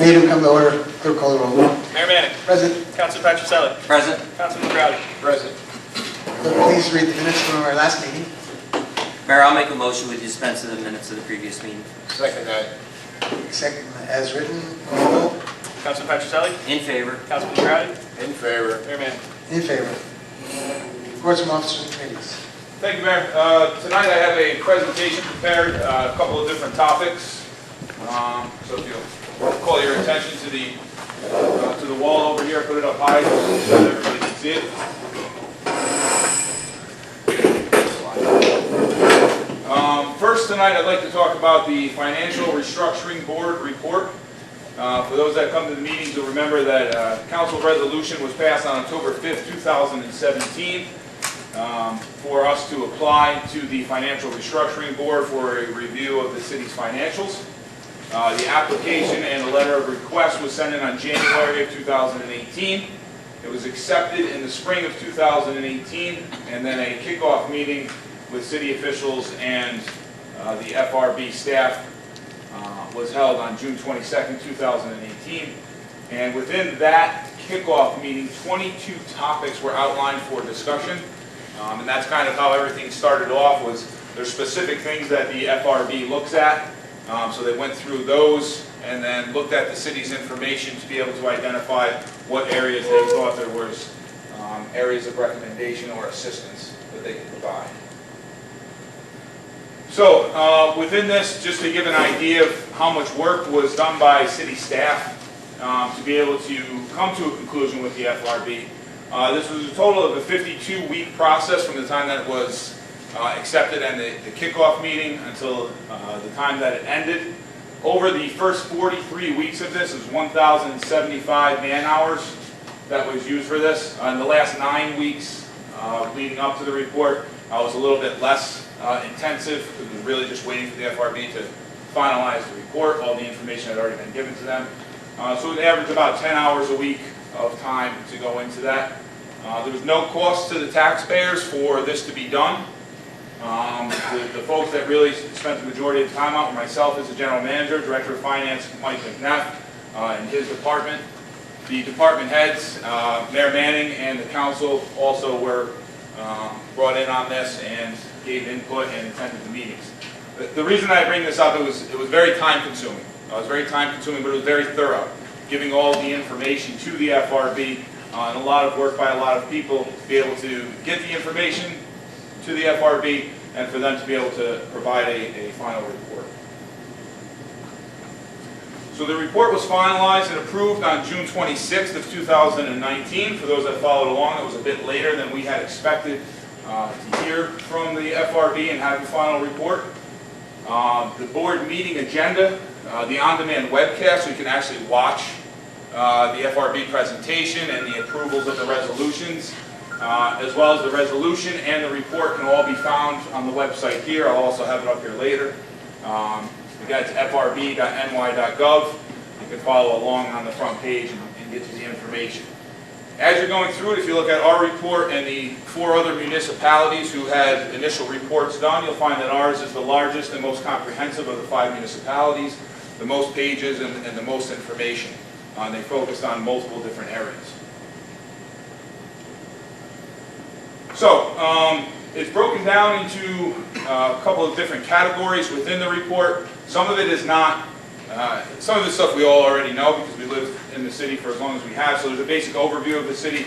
Made him come to order. Clerk call the roll. Mayor Manning. Present. Councilor Patricelli. Present. Councilman Crowdy. Present. Clerk, please read the minutes from our last meeting. Mayor, I'll make a motion we dispense with the minutes of the previous meeting. Second that. Second as written. Call the roll. Councilor Patricelli. In favor. Councilman Crowdy. In favor. Mayor Manning. In favor. Reports from officers and committees. Thank you, Mayor. Tonight I have a presentation prepared, a couple of different topics. So if you'll call your attention to the wall over here, put it up high so that everybody can see it. First tonight I'd like to talk about the Financial Restructuring Board report. For those that come to the meetings, you'll remember that council resolution was passed on October 5th, 2017 for us to apply to the Financial Restructuring Board for a review of the city's financials. The application and the letter of request was sent in on January of 2018. It was accepted in the spring of 2018, and then a kickoff meeting with city officials and the FRB staff was held on June 22nd, 2018. And within that kickoff meeting, 22 topics were outlined for discussion. And that's kind of how everything started off. Was there's specific things that the FRB looks at. So they went through those and then looked at the city's information to be able to identify what areas they thought there was areas of recommendation or assistance that they could provide. So within this, just to give an idea of how much work was done by city staff to be able to come to a conclusion with the FRB. This was a total of a 52-week process from the time that it was accepted and the kickoff meeting until the time that it ended. Over the first 43 weeks of this is 1,075 man-hours that was used for this. In the last 9 weeks leading up to the report was a little bit less intensive, because we were really just waiting for the FRB to finalize the report. All the information had already been given to them. So it averaged about 10 hours a week of time to go into that. There was no cost to the taxpayers for this to be done. The folks that really spent the majority of the time out were myself as the general manager, director of finance, Mike McNeff, and his department. The department heads, Mayor Manning and the council also were brought in on this and gave input and attended the meetings. The reason I bring this up, it was very time consuming. It was very time consuming, but it was very thorough, giving all the information to the FRB and a lot of work by a lot of people to be able to get the information to the FRB and for them to be able to provide a final report. So the report was finalized and approved on June 26th of 2019. For those that followed along, it was a bit later than we had expected to hear from the FRB and have the final report. The board meeting agenda, the on-demand webcast, so you can actually watch the FRB presentation and the approvals of the resolutions, as well as the resolution and the report can all be found on the website here. I'll also have it up here later. Again, it's frb.ny.gov. You can follow along on the front page and get to the information. As you're going through it, if you look at our report and the 4 other municipalities who had initial reports done, you'll find that ours is the largest and most comprehensive of the 5 municipalities, the most pages and the most information. They focused on multiple different areas. So, it's broken down into a couple of different categories within the report. Some of it is not, some of the stuff we all already know because we lived in the city for as long as we have. So there's a basic overview of the city.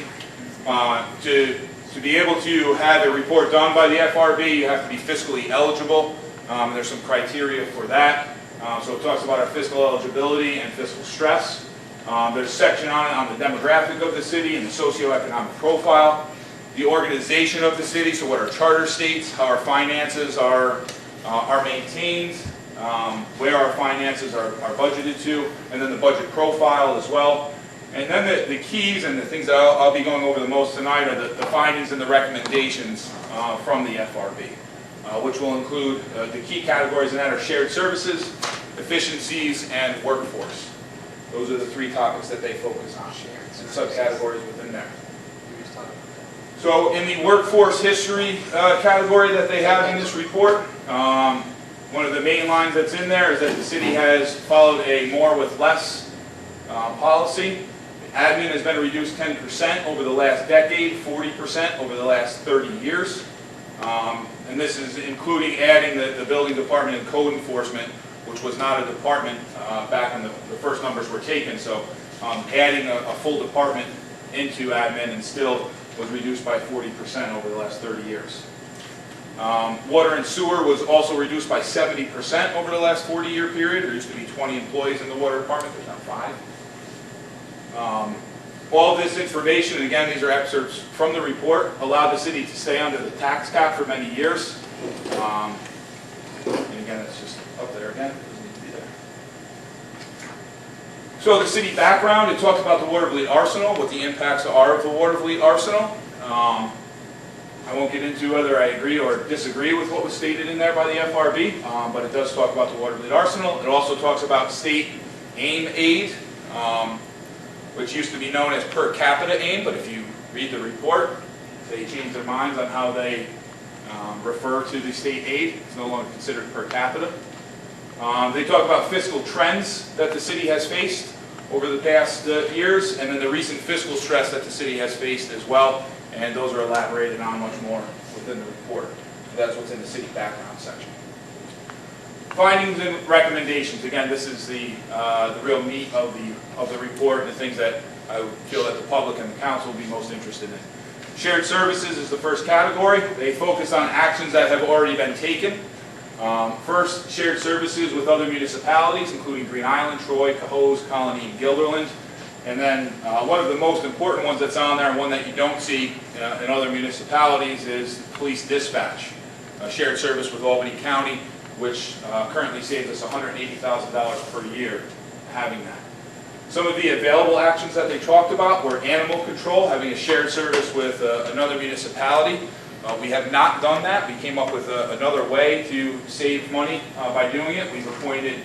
To be able to have a report done by the FRB, you have to be fiscally eligible. There's some criteria for that. So it talks about our fiscal eligibility and fiscal stress. There's a section on it on the demographic of the city and the socioeconomic profile. The organization of the city, so what our charter states, how our finances are maintained, where our finances are budgeted to, and then the budget profile as well. And then the keys and the things that I'll be going over the most tonight are the findings and the recommendations from the FRB, which will include the key categories, and that are shared services, efficiencies, and workforce. Those are the 3 topics that they focus on, and subcategories within there. So in the workforce history category that they have in this report, one of the main lines that's in there is that the city has followed a more with less policy. Admin has been reduced 10% over the last decade, 40% over the last 30 years. And this is including adding the building department and code enforcement, which was not a department back when the first numbers were taken. So adding a full department into admin and still was reduced by 40% over the last 30 years. Water and sewer was also reduced by 70% over the last 40-year period. There used to be 20 employees in the water department, there's now 5. All of this information, and again, these are excerpts from the report, allowed the city to stay under the tax cap for many years. And again, it's just up there again. It doesn't need to be there. So the city background, it talks about the Watervliet Arsenal, what the impacts are of the Watervliet Arsenal. I won't get into whether I agree or disagree with what was stated in there by the FRB, but it does talk about the Watervliet Arsenal. It also talks about state AIM aid, which used to be known as per capita aim, but if you read the report, they changed their minds on how they refer to the state aid. It's no longer considered per capita. They talk about fiscal trends that the city has faced over the past years, and then the recent fiscal stress that the city has faced as well, and those are elaborated on much more within the report. So that's what's in the city background section. Findings and recommendations. Again, this is the real meat of the report and the things that I feel that the public and the council will be most interested in. Shared services is the first category. They focus on actions that have already been taken. First, shared services with other municipalities, including Green Island, Troy, Cohoes, Colony, and Guilderland. And then one of the most important ones that's on there, and one that you don't see in other municipalities, is police dispatch. A shared service with Albany County, which currently saves us $180,000 per year having that. Some of the available actions that they talked about were animal control, having a shared service with another municipality. We have not done that. We came up with another way to save money by doing it. We've appointed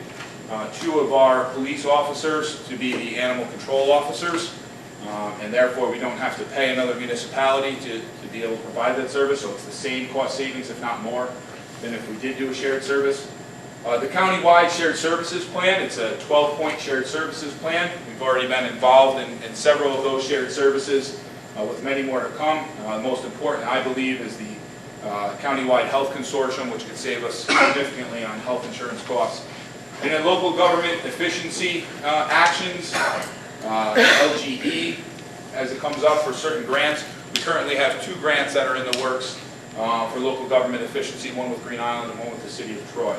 2 of our police officers to be the animal control officers, and therefore we don't have to pay another municipality to be able to provide that service, so it's the same cost savings, if not more, than if we did do a shared service. The county-wide shared services plan, it's a 12-point shared services plan. We've already been involved in several of those shared services, with many more to come. The most important, I believe, is the county-wide health consortium, which could save us significantly on health insurance costs. And then local government efficiency actions, LGE, as it comes up for certain grants. We currently have 2 grants that are in the works for local government efficiency, one with Green Island and one with the city of Troy.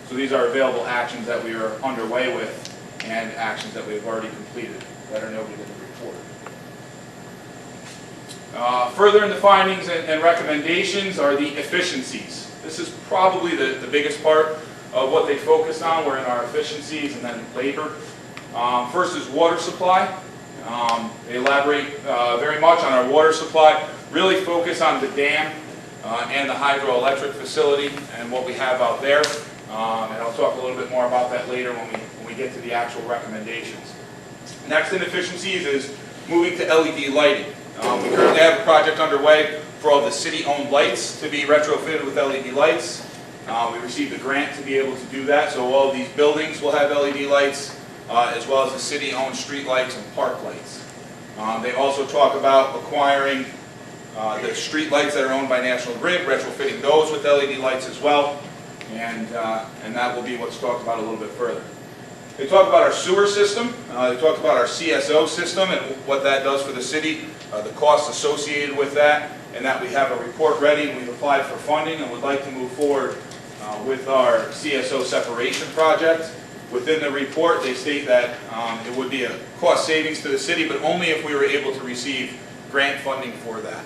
So these are available actions that we are underway with and actions that we have already completed that are noted in the report. Further in the findings and recommendations are the efficiencies. This is probably the biggest part of what they focused on. We're in our efficiencies and then labor. First is water supply. They elaborate very much on our water supply, really focus on the dam and the hydroelectric facility and what we have out there. And I'll talk a little bit more about that later when we get to the actual recommendations. Next in efficiencies is moving to LED lighting. We currently have a project underway for all the city-owned lights to be retrofitted with LED lights. We received a grant to be able to do that, so all of these buildings will have LED lights, as well as the city-owned street lights and park lights. They also talk about acquiring the street lights that are owned by National Grid, retrofitting those with LED lights as well, and that will be what's talked about a little bit further. They talk about our sewer system. They talk about our CSO system and what that does for the city, the costs associated with that, and that we have a report ready and we've applied for funding and would like to move forward with our CSO separation project. Within the report, they state that it would be a cost savings to the city, but only if we were able to receive grant funding for that.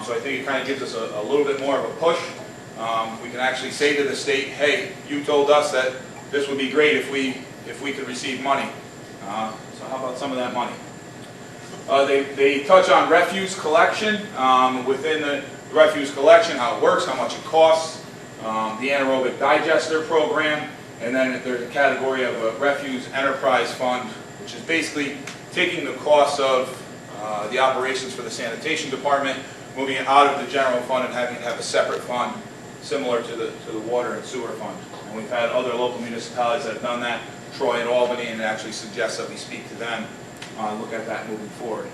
So I think it kind of gives us a little bit more of a push. We can actually say to the state, hey, you told us that this would be great if we could receive money. So how about some of that money? They touch on refuse collection. Within the refuse collection, how it works, how much it costs, the anaerobic digester program, and then there's a category of a refuse enterprise fund, which is basically taking the costs of the operations for the sanitation department, moving it out of the general fund and having it have a separate fund similar to the water and sewer fund. And we've had other local municipalities that have done that. Troy and Albany, and actually suggests that we speak to them, look at that moving forward.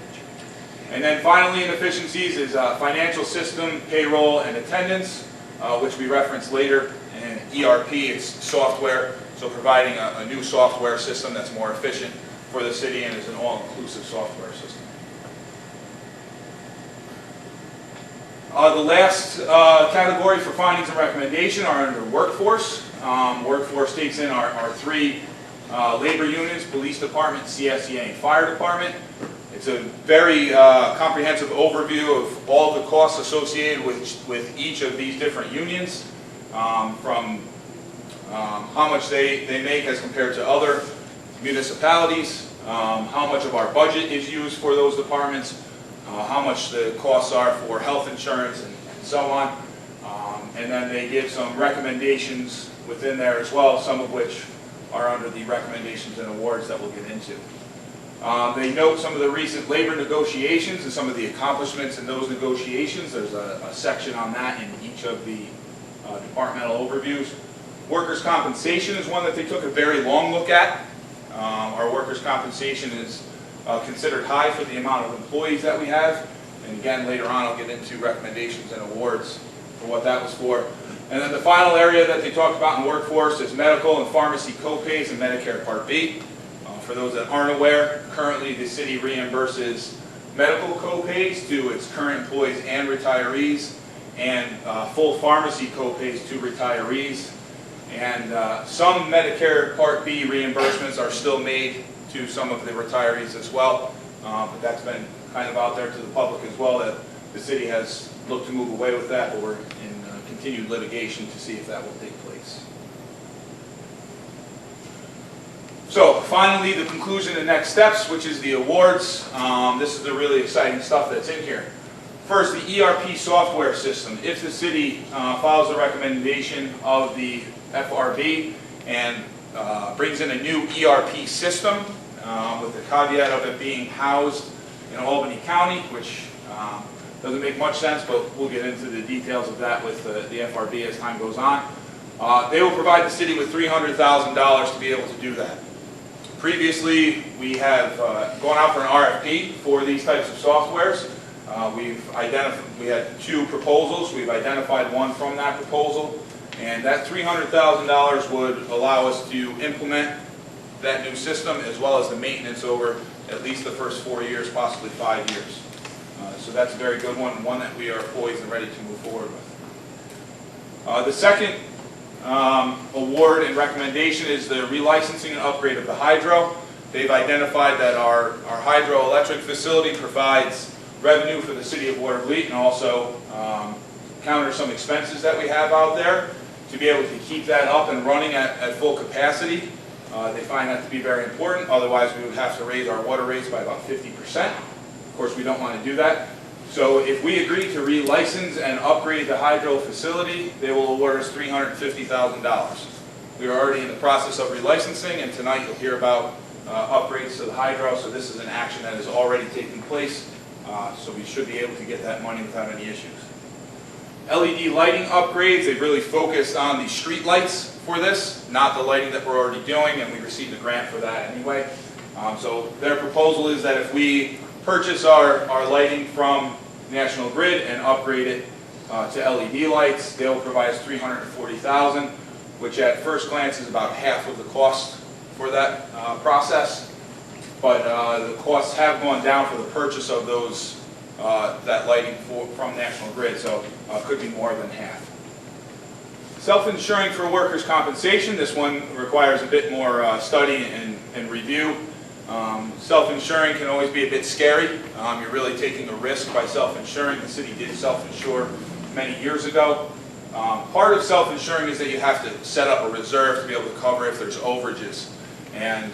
And then finally, inefficiencies is financial system, payroll, and attendance, which we reference later. And ERP, it's software, so providing a new software system that's more efficient for the city and is an all-inclusive software system. The last category for findings and recommendation are under workforce. Workforce takes in our three labor unions, police department, CSEA, and fire department. It's a very comprehensive overview of all the costs associated with each of these different unions, from how much they make as compared to other municipalities, how much of our budget is used for those departments, how much the costs are for health insurance and so on. And then they give some recommendations within there as well, some of which are under the recommendations and awards that we'll get into. They note some of the recent labor negotiations and some of the accomplishments in those negotiations. There's a section on that in each of the departmental overviews. Workers' compensation is one that they took a very long look at. Our workers' compensation is considered high for the amount of employees that we have. And again, later on I'll get into recommendations and awards for what that was for. And then the final area that they talked about in workforce is medical and pharmacy copays and Medicare Part B. For those that aren't aware, currently the city reimburses medical copays to its current employees and retirees, and full pharmacy copays to retirees. And some Medicare Part B reimbursements are still made to some of the retirees as well, but that's been kind of out there to the public as well, that the city has looked to move away with that, but we're in continued litigation to see if that will take place. So finally, the conclusion and next steps, which is the awards. This is the really exciting stuff that's in here. First, the ERP software system. If the city follows the recommendation of the FRB and brings in a new ERP system, with the caveat of it being housed in Albany County, which doesn't make much sense, but we'll get into the details of that with the FRB as time goes on. They will provide the city with $300,000 to be able to do that. Previously, we have gone out for an RFP for these types of softwares. We had two proposals. We've identified one from that proposal, and that $300,000 would allow us to implement that new system as well as the maintenance over at least the first 4 years, possibly 5 years. So that's a very good one, and one that we are poised and ready to move forward with. The second award and recommendation is the relicensing and upgrade of the hydro. They've identified that our hydroelectric facility provides revenue for the city of Watervliet and also counters some expenses that we have out there. To be able to keep that up and running at full capacity, they find that to be very important. Otherwise, we would have to raise our water rates by about 50%. Of course, we don't want to do that. So if we agree to relicense and upgrade the hydro facility, they will award us $350,000. We are already in the process of relicensing, and tonight you'll hear about upgrades to the hydro. So this is an action that is already taking place. So we should be able to get that money without any issues. LED lighting upgrades, they've really focused on the street lights for this, not the lighting that we're already doing, and we received a grant for that anyway. So their proposal is that if we purchase our lighting from National Grid and upgrade it to LED lights, they'll provide us $340,000, which at first glance is about half of the cost for that process. But the costs have gone down for the purchase of those that lighting from National Grid, so it could be more than half. Self-insuring for workers' compensation. This one requires a bit more study and review. Self-insuring can always be a bit scary. You're really taking a risk by self-insuring. The city did self-insure many years ago. Part of self-insuring is that you have to set up a reserve to be able to cover if there's overages. And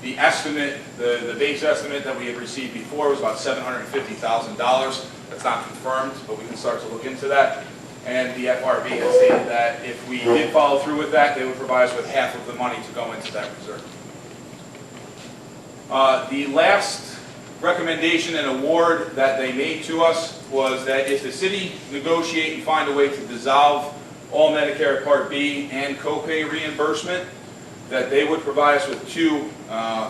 the estimate, the base estimate that we had received before was about $750,000. That's not confirmed, but we can start to look into that. And the FRB has stated that if we did follow through with that, they would provide us with half of the money to go into that reserve. The last recommendation and award that they made to us was that if the city negotiate and find a way to dissolve all Medicare Part B and copay reimbursement, that they would provide us with two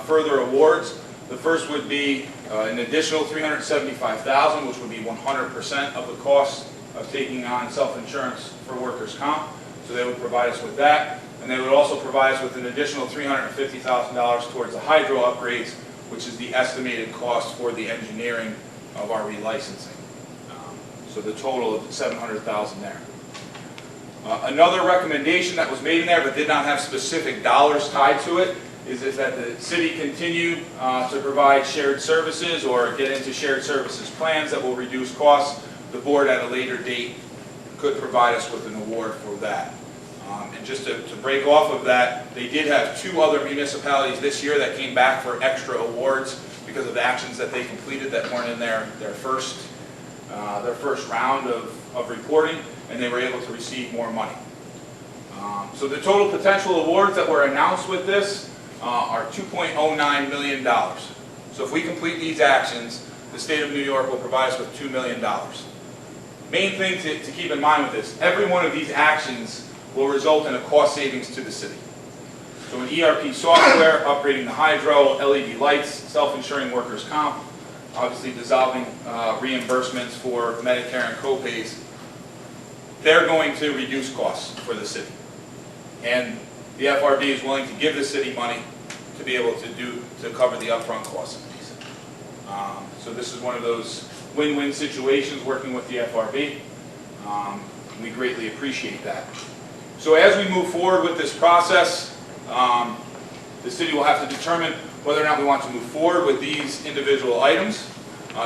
further awards. The first would be an additional $375,000, which would be 100% of the cost of taking on self-insurance for workers' comp. So they would provide us with that. And they would also provide us with an additional $350,000 towards the hydro upgrades, which is the estimated cost for the engineering of our relicensing. So the total of $700,000 there. Another recommendation that was made in there but did not have specific dollars tied to it is that the city continue to provide shared services or get into shared services plans that will reduce costs. The board at a later date could provide us with an award for that. And just to break off of that, they did have two other municipalities this year that came back for extra awards because of the actions that they completed that weren't in their first round of reporting, and they were able to receive more money. So the total potential awards that were announced with this are $2.09 million. So if we complete these actions, the state of New York will provide us with $2 million. Main thing to keep in mind with this, every one of these actions will result in a cost savings to the city. So an ERP software, upgrading the hydro, LED lights, self-insuring workers' comp, obviously dissolving reimbursements for Medicare and co-pays, they're going to reduce costs for the city. And the FRB is willing to give the city money to be able to cover the upfront costs of these. So this is one of those win-win situations working with the FRB. We greatly appreciate that. So as we move forward with this process, the city will have to determine whether or not we want to move forward with these individual items.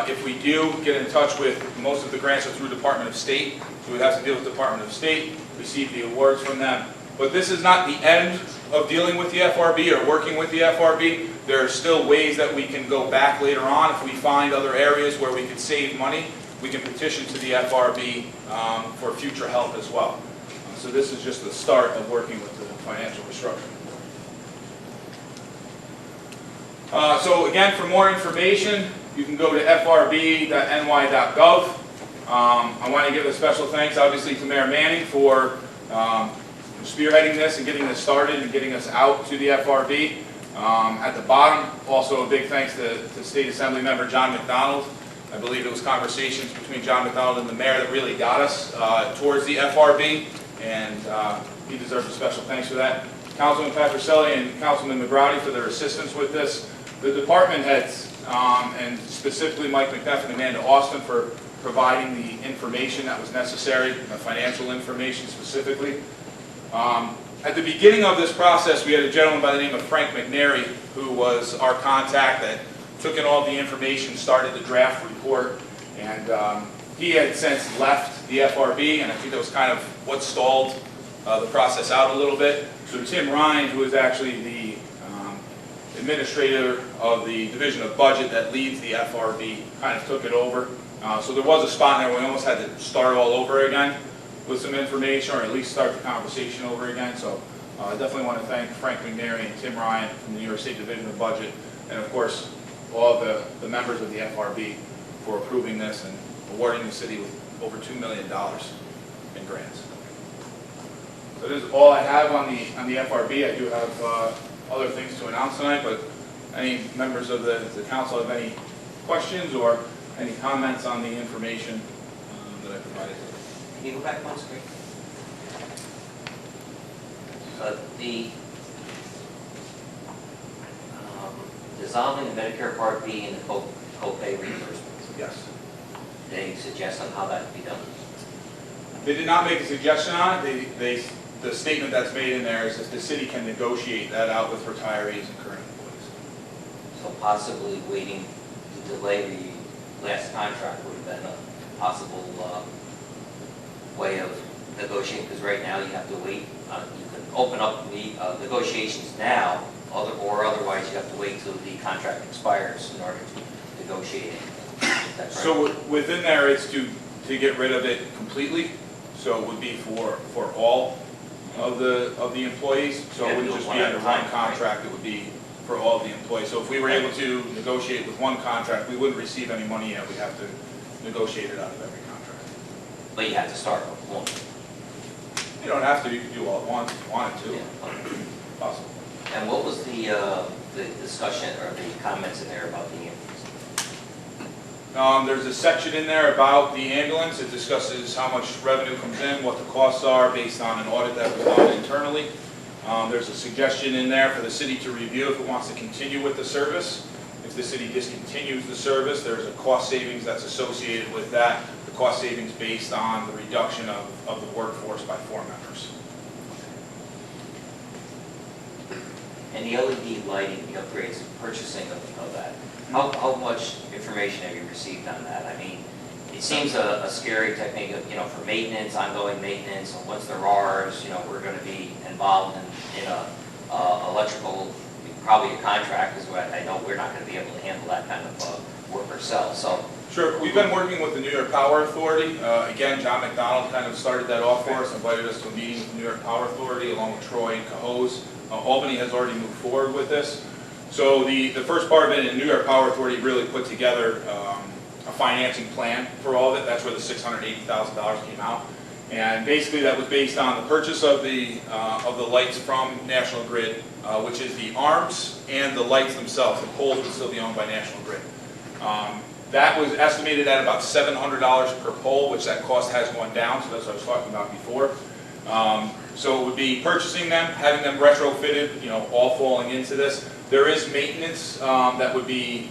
If we do, get in touch with, most of the grants are through Department of State, so we'd have to deal with Department of State, receive the awards from them. But this is not the end of dealing with the FRB or working with the FRB. There are still ways that we can go back later on. If we find other areas where we could save money, we can petition to the FRB for future help as well. So this is just the start of working with the Financial Restructuring Board. So again, for more information, you can go to frb.ny.gov. I want to give a special thanks, obviously, to Mayor Manning for spearheading this and getting this started and getting us out to the FRB. At the bottom, also a big thanks to State Assembly Member John McDonald. I believe it was conversations between John McDonald and the mayor that really got us towards the FRB, and he deserves a special thanks for that. Councilman Patricelli and Councilman McGrady for their assistance with this. The department heads, and specifically Mike McNeff and Amanda Austin for providing the information that was necessary, the financial information specifically. At the beginning of this process, we had a gentleman by the name of Frank McNary, who was our contact that took in all the information, started the draft report, and he had since left the FRB, and I think that was kind of what stalled the process out a little bit. So Tim Ryan, who is actually the administrator of the Division of Budget that leads the FRB, kind of took it over. So there was a spot in there where we almost had to start all over again with some information, or at least start the conversation over again. So I definitely want to thank Frank McNary and Tim Ryan from the New York State Division of Budget, and of course all of the members of the FRB for approving this and awarding the city with over $2 million in grants. So that is all I have on the FRB. I do have other things to announce tonight, but any members of the council have any questions or any comments on the information that I provided? Can you go back one screen? The dissolving the Medicare Part B and the co-pay reimbursements. Yes. They suggest on how that can be done. They did not make a suggestion on it. The statement that's made in there is that the city can negotiate that out with retirees and current employees. So possibly waiting to delay the last contract would have been a possible way of negotiating, because right now you have to wait. You can open up the negotiations now, or otherwise you have to wait till the contract expires in order to negotiate it. So within there, it's to get rid of it completely. So it would be for all of the employees. So it wouldn't just be under one contract. It would be for all of the employees. So if we were able to negotiate with one contract, we wouldn't receive any money yet. We'd have to negotiate it out of every contract. But you have to start with one. You don't have to. You can do all at once if you wanted to. Yeah. Possible. And what was the discussion or the comments in there about the ambulance? There's a section in there about the ambulance. It discusses how much revenue comes in, what the costs are based on an audit that was done internally. There's a suggestion in there for the city to review if it wants to continue with the service. If the city discontinues the service, there's a cost savings that's associated with that. The cost savings based on the reduction of the workforce by 4 members. And the LED lighting, the upgrades, purchasing of that, how much information have you received on that? I mean, it seems a scary technique, for maintenance, ongoing maintenance, and once there are, we're going to be involved in a electrical, probably a contract, is what I know we're not going to be able to handle that kind of work ourselves. So. Sure. We've been working with the New York Power Authority. Again, John McDonald kind of started that off for us, invited us to a meeting with the New York Power Authority along with Troy and Cahoes. Albany has already moved forward with this. So the first part of it, and New York Power Authority really put together a financing plan for all of it. That's where the $680,000 came out. And basically that was based on the purchase of the lights from National Grid, which is the arms and the lights themselves. The poles would still be owned by National Grid. That was estimated at about $700 per pole, which that cost has gone down, so that's what I was talking about before. So it would be purchasing them, having them retrofitted, all falling into this. There is maintenance that would be,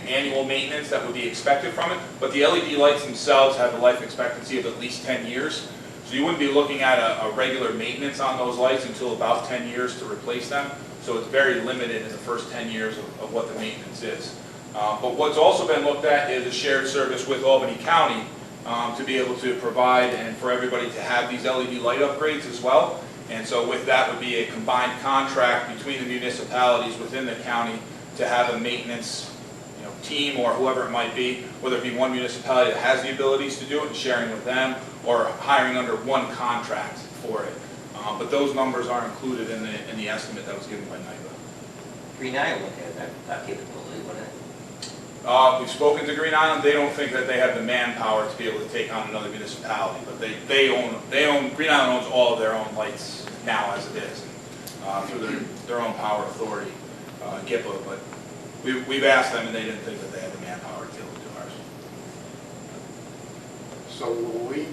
annual maintenance that would be expected from it, but the LED lights themselves have a life expectancy of at least 10 years. So you wouldn't be looking at a regular maintenance on those lights until about 10 years to replace them. So it's very limited in the first 10 years of what the maintenance is. But what's also been looked at is a shared service with Albany County to be able to provide and for everybody to have these LED light upgrades as well. And so with that would be a combined contract between the municipalities within the county to have a maintenance team or whoever it might be, whether it be one municipality that has the abilities to do it and sharing with them, or hiring under one contract for it. But those numbers are included in the estimate that was given by NYPA. Green Island has that capability, wouldn't it? We've spoken to Green Island. They don't think that they have the manpower to be able to take on another municipality, but Green Island owns all of their own lights now as it is, through their own power authority, GIPA. But we've asked them, and they didn't think that they had the manpower to be able to do ours. So will we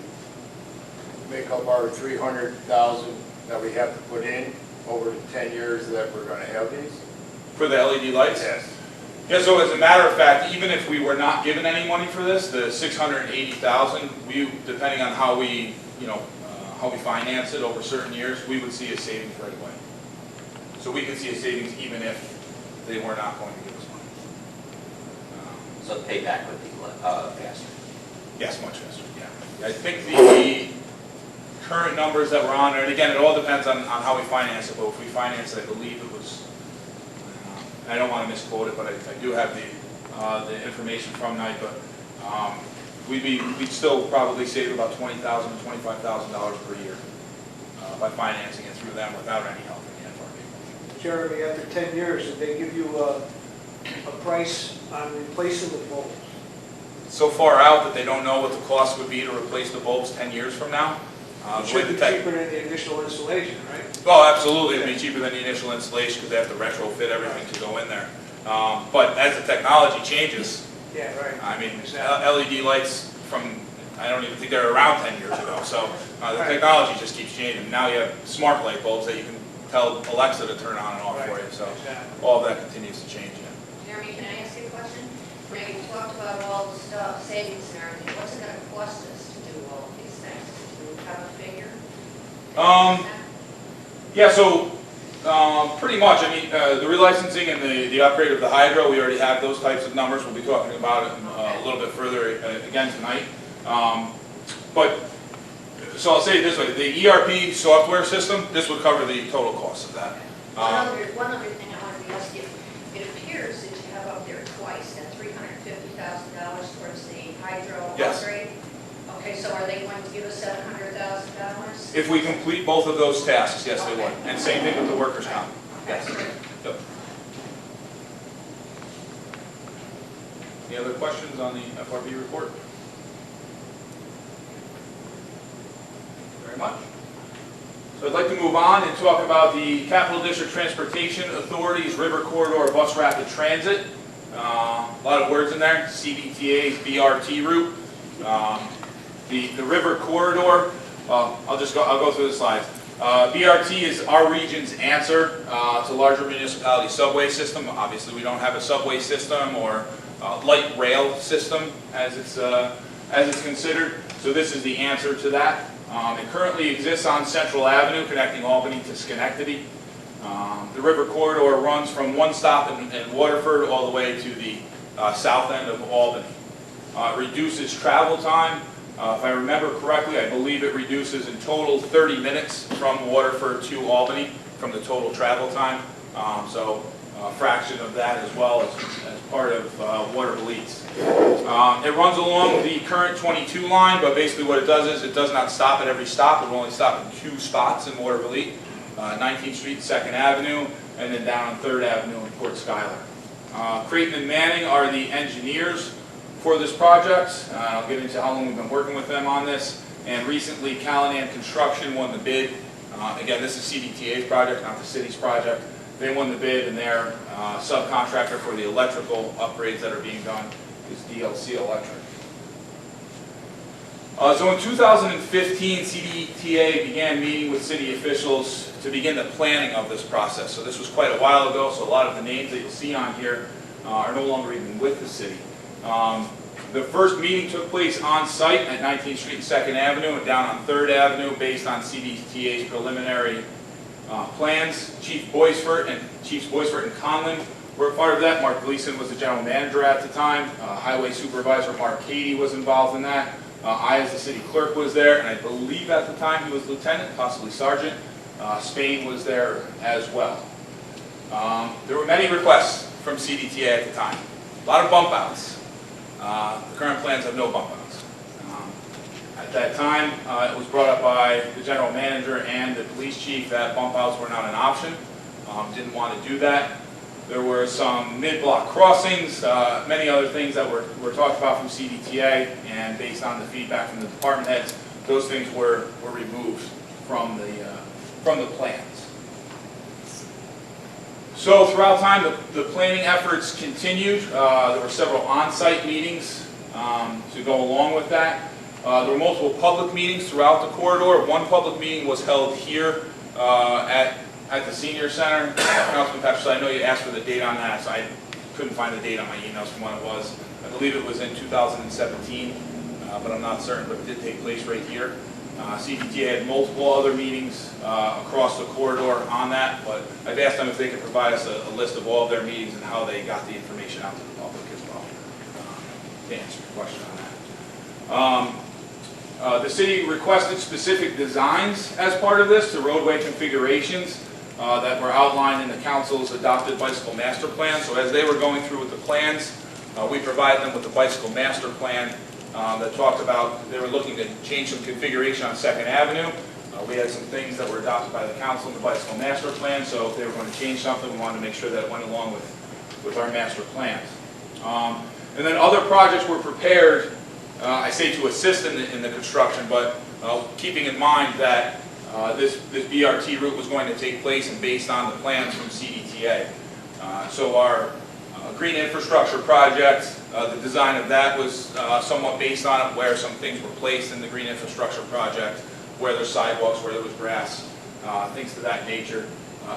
make up our $300,000 that we have to put in over the 10 years that we're going to have these? For the LED lights? Yes. Yeah, so as a matter of fact, even if we were not given any money for this, the $680,000, depending on how we finance it over certain years, we would see a savings right away. So we could see a savings even if they were not going to give us money. So the payback would be faster. Yes, much faster, yeah. I think the current numbers that we're on, and again, it all depends on how we finance it, but if we finance it, I believe it was, I don't want to misquote it, but I do have the information from NYPA. We'd still probably save about $20,000 to $25,000 per year by financing it through them without any help from the FRB. Jeremy, after 10 years, did they give you a price on replacing the bulbs? So far out that they don't know what the cost would be to replace the bulbs 10 years from now. It should be cheaper than the initial installation, right? Oh, absolutely. It'd be cheaper than the initial installation because they have to retrofit everything to go in there. But as the technology changes, Yeah, right. I mean, LED lights from, I don't even think they were around 10 years ago. So the technology just keeps changing. Now you have smart light bulbs that you can tell Alexa to turn on and off for you. So all of that continues to change. Yeah. Jeremy, can I ask you a question? Now, you talked about all the stuff, savings and everything. What's it going to cost us to do all of these things? Do you have a figure? Yeah, so pretty much, I mean, the relicensing and the upgrade of the hydro, we already have those types of numbers. We'll be talking about it a little bit further again tonight. So I'll say it this way, the ERP software system, this would cover the total cost of that. One other thing I wanted to ask you. It appears that you have up there twice, that $350,000 towards the hydro Yes. upgrade. Okay, so are they going to give us $700,000? If we complete both of those tasks, yes, they would. And same thing with the workers' comp. Yes. Yep. Any other questions on the FRB report? Very much. So I'd like to move on and talk about the Capital District Transportation Authority's River Corridor Bus Rapid Transit. A lot of words in there, CDTA's BRT route. The River Corridor, I'll go through the slides. BRT is our region's answer to larger municipality subway system. Obviously, we don't have a subway system or light rail system as it's considered. So this is the answer to that. It currently exists on Central Avenue, connecting Albany to Schenectady. The River Corridor runs from one stop in Waterford all the way to the south end of Albany. It reduces travel time. If I remember correctly, I believe it reduces in total 30 minutes from Waterford to Albany from the total travel time. So a fraction of that as well as part of Waterville East. It runs along the current 22 line, but basically what it does is it does not stop at every stop. It will only stop in 2 spots in Waterville East, 19th Street, 2nd Avenue, and then down on 3rd Avenue in Port Schuyler. Creighton and Manning are the engineers for this project. I'll get into how long we've been working with them on this. And recently, Callahan Construction won the bid. Again, this is CDTA's project, not the city's project. They won the bid, and their subcontractor for the electrical upgrades that are being done is DLC Electric. So in 2015, CDTA began meeting with city officials to begin the planning of this process. So this was quite a while ago, so a lot of the names that you'll see on here are no longer even with the city. The first meeting took place on site at 19th Street and 2nd Avenue and down on 3rd Avenue based on CDTA's preliminary plans. Chiefs Boisfort and Conlon were a part of that. Mark Gleason was the general manager at the time. Highway Supervisor Mark Cady was involved in that. I, as the city clerk, was there, and I believe at the time he was lieutenant, possibly sergeant. Spain was there as well. There were many requests from CDTA at the time. A lot of bump outs. The current plans have no bump outs. At that time, it was brought up by the general manager and the police chief that bump outs were not an option. Didn't want to do that. There were some mid-block crossings, many other things that were talked about from CDTA, and based on the feedback from the department heads, those things were removed from the plans. So throughout time, the planning efforts continued. There were several on-site meetings to go along with that. There were multiple public meetings throughout the corridor. One public meeting was held here at the Senior Center. Councilman Patrick, I know you asked for the date on that, so I couldn't find the date on my emails from when it was. I believe it was in 2017, but I'm not certain, but it did take place right here. CDTA had multiple other meetings across the corridor on that, but I've asked them if they could provide us a list of all of their meetings and how they got the information out to the public as well, to answer your question on that. The city requested specific designs as part of this, the roadway configurations that were outlined in the council's adopted bicycle master plan. So as they were going through with the plans, we provided them with the bicycle master plan that talked about, they were looking to change some configuration on 2nd Avenue. We had some things that were adopted by the council in the bicycle master plan, so if they were going to change something, we wanted to make sure that it went along with our master plans. And then other projects were prepared, I say to assist in the construction, but keeping in mind that this BRT route was going to take place and based on the plans from CDTA. So our green infrastructure project, the design of that was somewhat based on it, where some things were placed in the green infrastructure project, where there's sidewalks, where there was grass, things to that nature,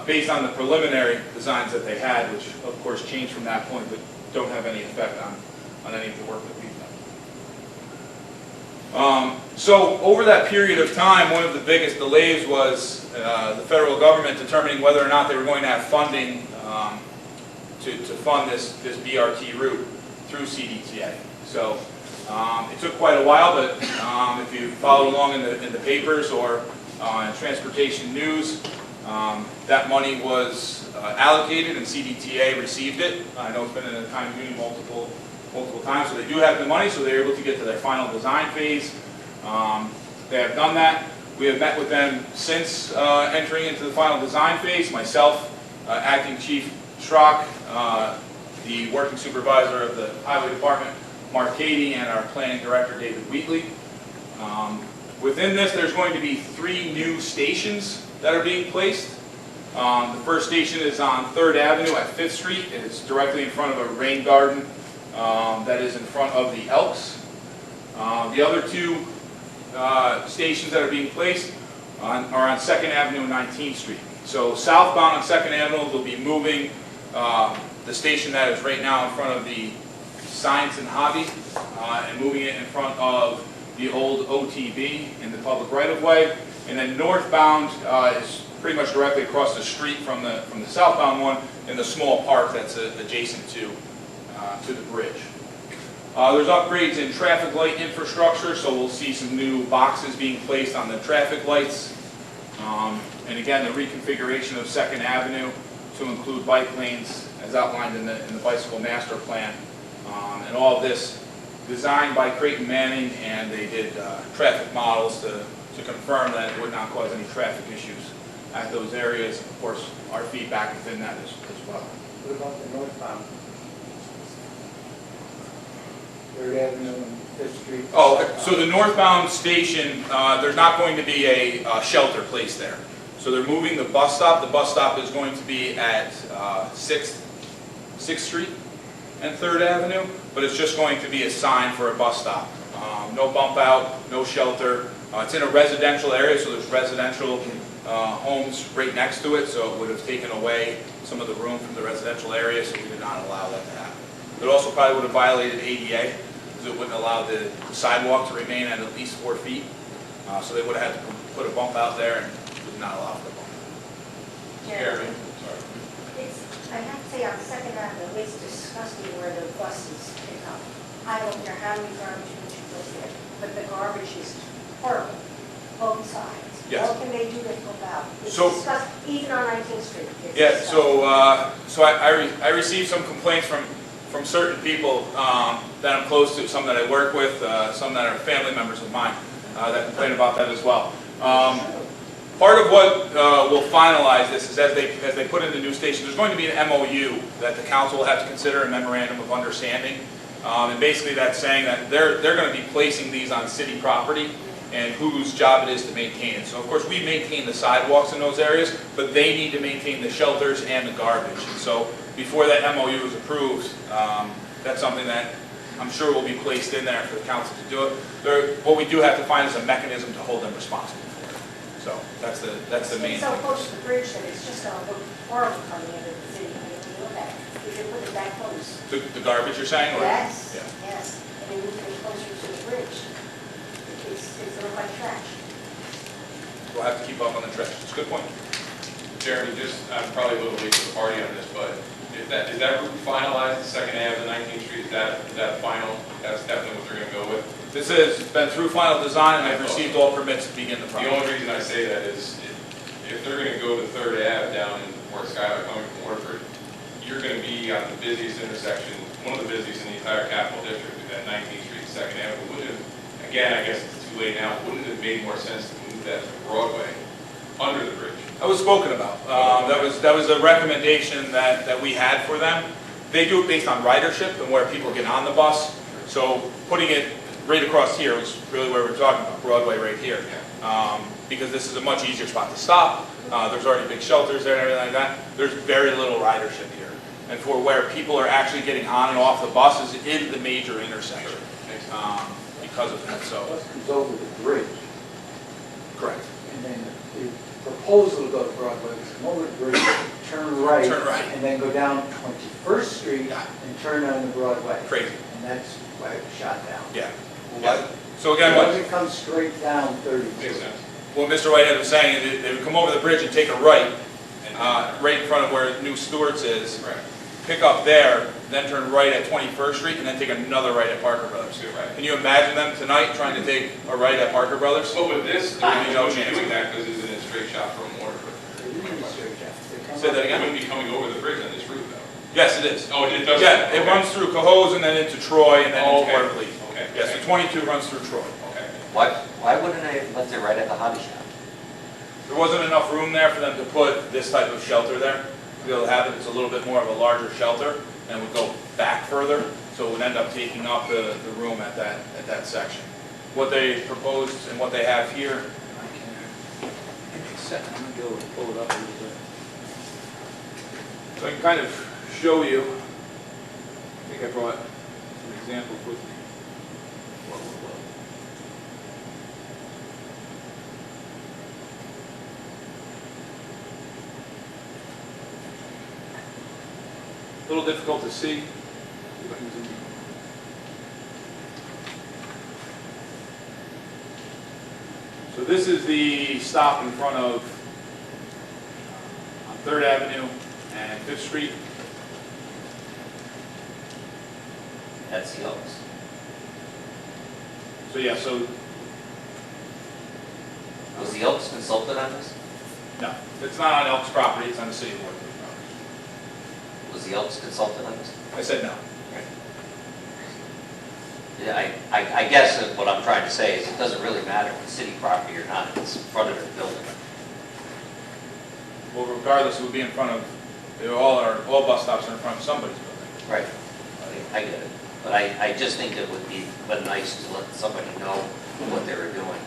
based on the preliminary designs that they had, which of course changed from that point, but don't have any effect on any of the work that we've done. So over that period of time, one of the biggest delays was the federal government determining whether or not they were going to have funding to fund this BRT route through CDTA. So it took quite a while, but if you followed along in the papers or in transportation news, that money was allocated and CDTA received it. I know it's been in the time union multiple times, so they do have the money, so they're able to get to their final design phase. They have done that. We have met with them since entering into the final design phase. Myself, Acting Chief Schrock, the working supervisor of the Highway Department, Mark Cady, and our planning director, David Wheatley. Within this, there's going to be 3 new stations that are being placed. The first station is on 3rd Avenue at 5th Street. It's directly in front of a rain garden that is in front of the Elks. The other two stations that are being placed are on 2nd Avenue and 19th Street. So southbound on 2nd Avenue, they'll be moving the station that is right now in front of the Science and Hobby and moving it in front of the old OTB in the public right-of-way. And then northbound is pretty much directly across the street from the southbound one in the small park that's adjacent to the bridge. There's upgrades in traffic light infrastructure, so we'll see some new boxes being placed on the traffic lights. And again, the reconfiguration of 2nd Avenue to include bike lanes as outlined in the bicycle master plan. And all of this designed by Creighton Manning, and they did traffic models to confirm that it would not cause any traffic issues at those areas. Of course, our feedback within that as well. What about the northbound? 3rd Avenue and 5th Street? Oh, okay. So the northbound station, there's not going to be a shelter placed there. So they're moving the bus stop. The bus stop is going to be at 6th Street and 3rd Avenue, but it's just going to be a sign for a bus stop. No bump out, no shelter. It's in a residential area, so there's residential homes right next to it, so it would have taken away some of the room from the residential area, so we did not allow that to happen. It also probably would have violated ADA, because it wouldn't allow the sidewalk to remain at least 4 feet. So they would have had to put a bump out there, and did not allow for the bump. Jeremy, I have to say, on 2nd Avenue, it's disgusting where the buses pick up. I don't care how many garbage bins you put there, but the garbage is horrible, both sides. Yes. What can they do to help out? It's So- disgusting, even on 19th Street. It's Yeah, disgusting. so I received some complaints from certain people that I'm close to, some that I work with, some that are family members of mine that complain about that as well. Part of what will finalize this is as they put in the new station, there's going to be an MOU that the council will have to consider, a memorandum of understanding. And basically that's saying that they're going to be placing these on city property and whose job it is to maintain it. So of course we maintain the sidewalks in those areas, but they need to maintain the shelters and the garbage. And so before that MOU is approved, that's something that I'm sure will be placed in there for the council to do it. What we do have to find is a mechanism to hold them responsible for it. So that's the main It's so thing. close to the bridge that it's just going to look horrible coming into the city. I mean, you look at it, if you put it that close. The garbage you're saying? Or? Yes, Yeah. yes, and then move it closer to the bridge. It's look like trash. We'll have to keep up on the trash. It's a good point. Jeremy, I'm probably a little late to the party on this, but is that route finalized, the 2nd Ave, the 19th Street, is that final? That's definitely what they're going to go with? This has been through final design, and I've received all permits to begin the The project. only reason I say that is if they're going to go to 3rd Ave down in North Skylar coming from Waterford, you're going to be on the busiest intersection, one of the busiest in the entire capital district, at 19th Street, 2nd Avenue. Wouldn't it, again, I guess it's too late now, wouldn't it have made more sense to move that to Broadway under the bridge? That was spoken about. That was a recommendation that we had for them. They do it based on ridership and where people get on the bus. So putting it right across here was really where we're talking about, Broadway right here. Because this is a much easier spot to stop. There's already big shelters there and everything like that. There's very little ridership here. And for where people are actually getting on and off the buses in the major intersection because of that. So Bus comes over the bridge, correct. and then the proposal to go to Broadway is come over the bridge, turn right, and then go down 21st Street and turn onto Broadway. Crazy. And that's why it was shot down. Yeah. What? So again, Why what? does it come straight down 32? Makes sense. What Mr. Whitehead was saying, they would come over the bridge and take a right, right in front of where New Stewart's is, Right. pick up there, then turn right at 21st Street, and then take another right at Parker Brothers. Right. Can you imagine them tonight trying to take a right at Parker Brothers? But with this, There'd they're be no not chance. doing that because it's in a straight shot from Waterford. They usually straight down. They come Say up- that It again? wouldn't be coming over the bridge on this route, though. Yes, it is. Oh, it does? Yeah, it Okay. runs through Cohoes and then into Troy and then Oh, into okay. Waterloo. Okay. Yes, the 22 runs through Troy. Okay. Why wouldn't they have left it right at the hobby shop? There wasn't enough room there for them to put this type of shelter there. To be able to have it, it's a little bit more of a larger shelter and would go back further, so it would end up taking up the room at that section. What they proposed and what they have here, I can second, I'm gonna be able to pull it up a little bit. So I can kind of show you, I think I brought some examples with me. Whoa. A little difficult to see. So this is the stop in front of on 3rd Avenue and 5th Street. That's the Elks. So yeah, so Was the Elks consulted on this? no, it's not on Elks property, it's on the city of Waterbury property. Was the Elks consulted on this? I said no. Yeah, I guess that what I'm trying to say is it doesn't really matter if it's city property or not, if it's in front of their building. Well, regardless, it would be in front of, all bus stops are in front of somebody's building. Right. I get it. But I just think it would be nice to let somebody know what they were doing.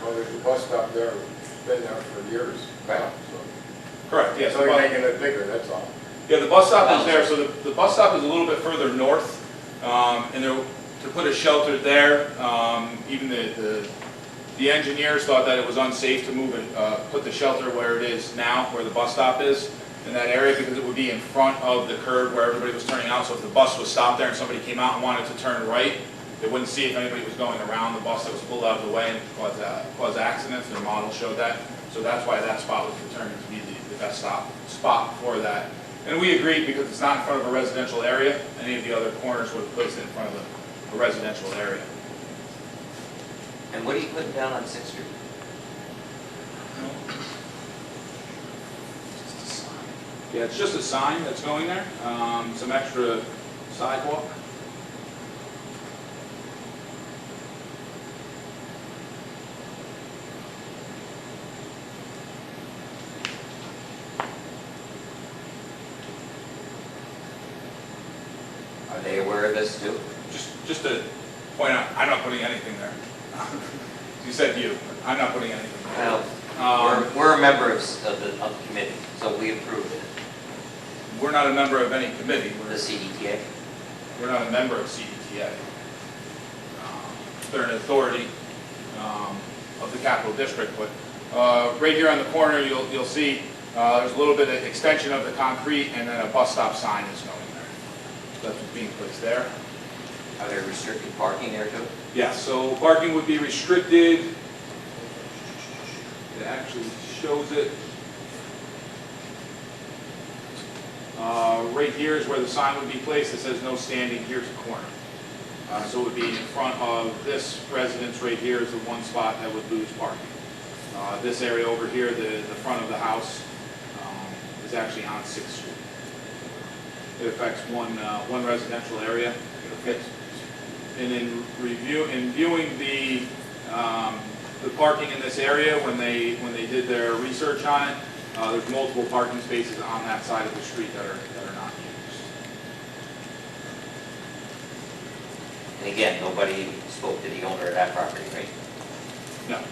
Well, there's a bus stop there, it's been there for years. Right. So Correct, yes. they're making it bigger, that's all. Yeah, the bus stop is there, so the bus stop is a little bit further north, and to put a shelter there, even the engineers thought that it was unsafe to move it, put the shelter where it is now, where the bus stop is, in that area, because it would be in front of the curb where everybody was turning out, so if the bus was stopped there and somebody came out and wanted to turn right, they wouldn't see if anybody was going around the bus that was pulled out of the way and cause accidents. Their model showed that, so that's why that spot was determined to be the best spot for that. And we agreed because it's not in front of a residential area. Any of the other corners would have placed it in front of a residential area. And what are you putting down on 6th Street? Yeah, it's just a sign that's going there, some extra sidewalk. Are they aware of this too? Just to point out, I'm not putting anything there. You said you, I'm not putting anything there. Well, we're a member of the committee, so we approved it. We're not a member of any committee. The CDTA. We're not a member of CDTA. They're an authority of the Capital District, but right here on the corner, you'll see there's a little bit of extension of the concrete, and then a bus stop sign is going there. So that's what's being placed there. Are there restricted parking there too? Yeah, so parking would be restricted. It actually shows it. Right here is where the sign would be placed. It says no standing, here's a corner. So it would be in front of this residence right here is the one spot that would lose parking. This area over here, the front of the house, is actually on 6th Street. It affects one residential area. And in viewing the parking in this area, when they did their research on it, there's multiple parking spaces on that side of the street that are not used. And again, nobody spoke to the owner of that property, right? No.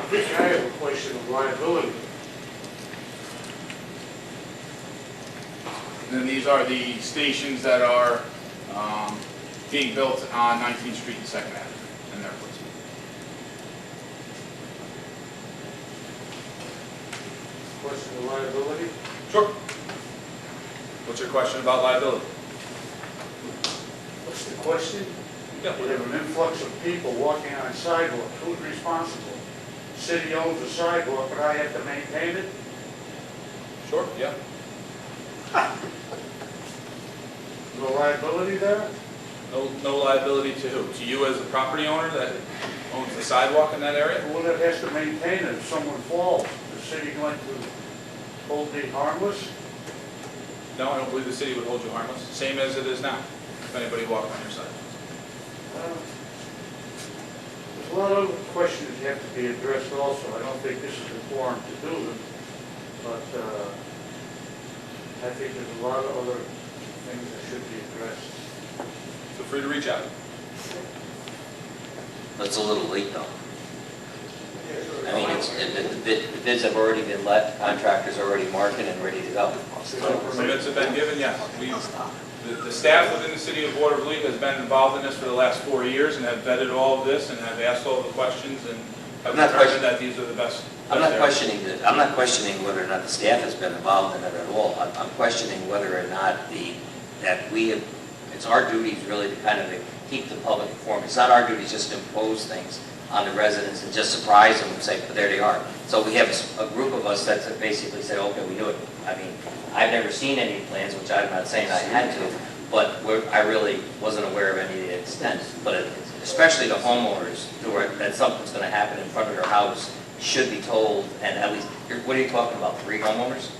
I have a question of liability. And then these are the stations that are being built on 19th Street and 2nd Avenue and their placement. Question of liability? Sure. What's your question about liability? What's the question? Yeah. We have an influx of people walking on sidewalks. Who's responsible? City owns the sidewalk, but I have to maintain it? Sure, yeah. No liability there? No liability to who? To you as the property owner that owns the sidewalk in that area? Well, that has to maintain it if someone falls. Is the city going to hold me harmless? No, I don't believe the city would hold you harmless, same as it is now, if anybody walked on your side. There's a lot of other questions that have to be addressed also. I don't think this is the forum to do them, but I think there's a lot of other things that should be addressed. Feel free to reach out. It's a little late though. I mean, the bids have already been let, contractors are already marking and ready to go. Permits have been given, yes. The staff within the city of Waterloo has been involved in this for the last 4 years and have vetted all of this and have asked all the questions and have determined that these are the best. I'm not questioning whether or not the staff has been involved in it at all. I'm questioning whether or not it's our duties really to kind of keep the public informed. It's not our duty just to impose things on the residents and just surprise them and say, but there they are. So we have a group of us that basically say, okay, we do it. I mean, I've never seen any plans, which I'm not saying I had to, but I really wasn't aware of any of the extent. But especially the homeowners that something's going to happen in front of their house should be told, and at least, what are you talking about, 3 homeowners?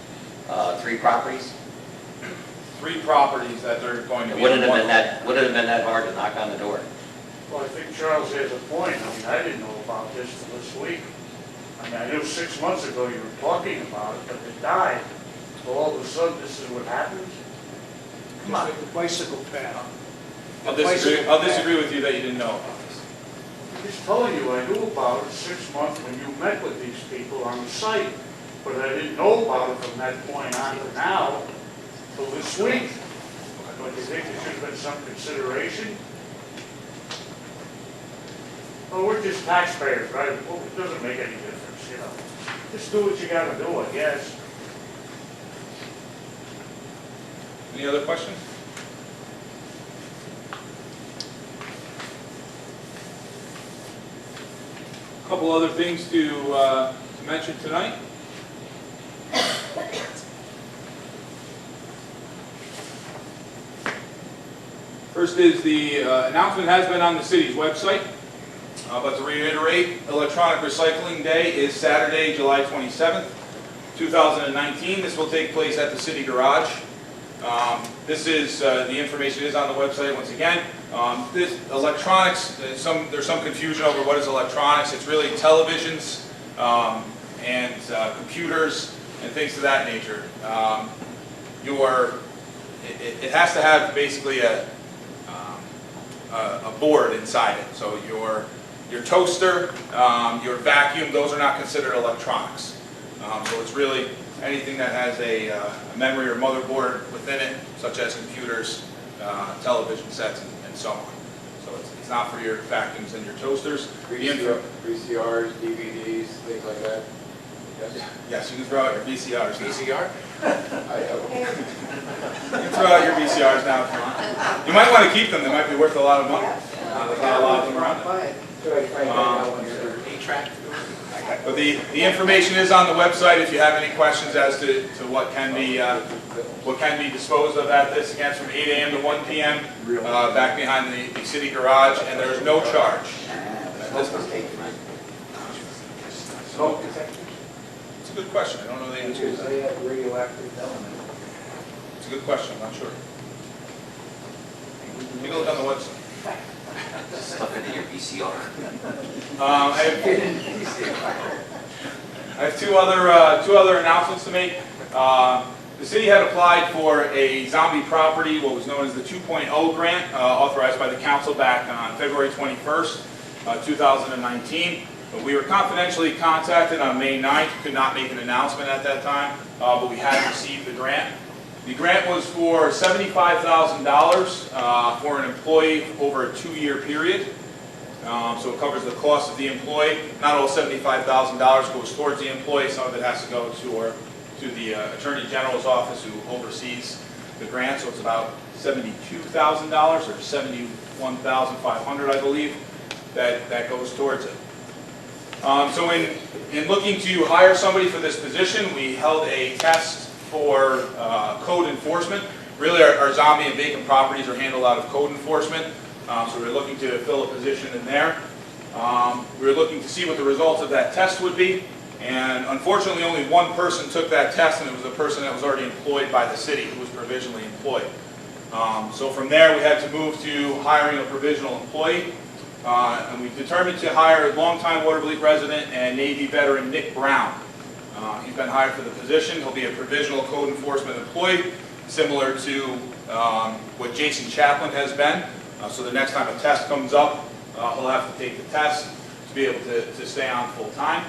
3 properties? 3 properties that they're going to be. Wouldn't have been that hard to knock on the door. Well, I think Charles has a point. I mean, I didn't know about this till this week. I mean, I knew 6 months ago you were talking about it, but it died. So all of a sudden, this is what happens? Come on, the bicycle path. I'll disagree with you that you didn't know about this. I'm just telling you, I knew about it 6 months when you met with these people on the site, but I didn't know about it from that point on to now, till this week. Don't you think there should have been some consideration? Well, we're just taxpayers, right? Well, it doesn't make any difference, you know. Just do what you gotta do, I guess. Any other questions? A couple other things to mention tonight. First is the announcement has been on the city's website, but to reiterate, Electronic Recycling Day is Saturday, July 27th, 2019. This will take place at the City Garage. This is, the information is on the website once again. This electronics, there's some confusion over what is electronics. It's really televisions and computers and things of that nature. It has to have basically a board inside it. So your toaster, your vacuum, those are not considered electronics. So it's really anything that has a memory or motherboard within it, such as computers, television sets, and so on. So it's not for your vacuums and your toasters. VCRs, DVDs, things like that? Yes, you can throw out your VCRs now. VCR? I have them. You can throw out your VCRs now if you want. You might want to keep them. They might be worth a lot of money. There's not a lot of them around. But the information is on the website if you have any questions as to what can be disposed of at this. Again, it's from 8 a.m. to 1 p.m. Back behind the city garage, and there's no charge. It's a good question. I don't know the answer to that. They have radioactive element. It's a good question. I'm not sure. Take a look on the website. Stuff into your VCR. I have two other announcements to make. The city had applied for a zombie property, what was known as the 2.0 grant, authorized by the council back on February 21st, 2019. We were confidentially contacted on May 9th. Could not make an announcement at that time, but we had received the grant. The grant was for $75,000 for an employee over a 2-year period. So it covers the cost of the employee. Not all $75,000 goes towards the employee. Some of it has to go to the Attorney General's office who oversees the grant. So it's about $72,000 or $71,500, I believe, that goes towards it. So in looking to hire somebody for this position, we held a test for code enforcement. Really, our zombie and vacant properties are handled out of code enforcement. So we're looking to fill a position in there. We were looking to see what the results of that test would be. And unfortunately, only one person took that test, and it was a person that was already employed by the city, who was provisionally employed. So from there, we had to move to hiring a provisional employee. And we determined to hire a longtime Waterloo resident and Navy veteran Nick Brown. He's been hired for the position. He'll be a provisional code enforcement employee, similar to what Jason Chaplin has been. So the next time a test comes up, he'll have to take the test to be able to stay on full-time.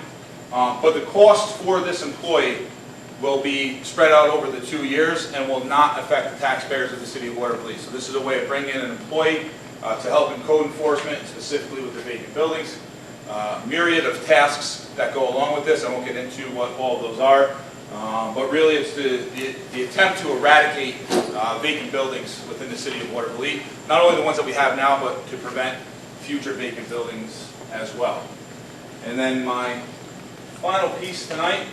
But the cost for this employee will be spread out over the 2 years and will not affect the taxpayers of the city of Waterville. So this is a way of bringing in an employee to help in code enforcement, specifically with the vacant buildings. Myriad of tasks that go along with this. I won't get into what all of those are. But really it's the attempt to eradicate vacant buildings within the city of Waterville. Not only the ones that we have now, but to prevent future vacant buildings as well. And then my final piece tonight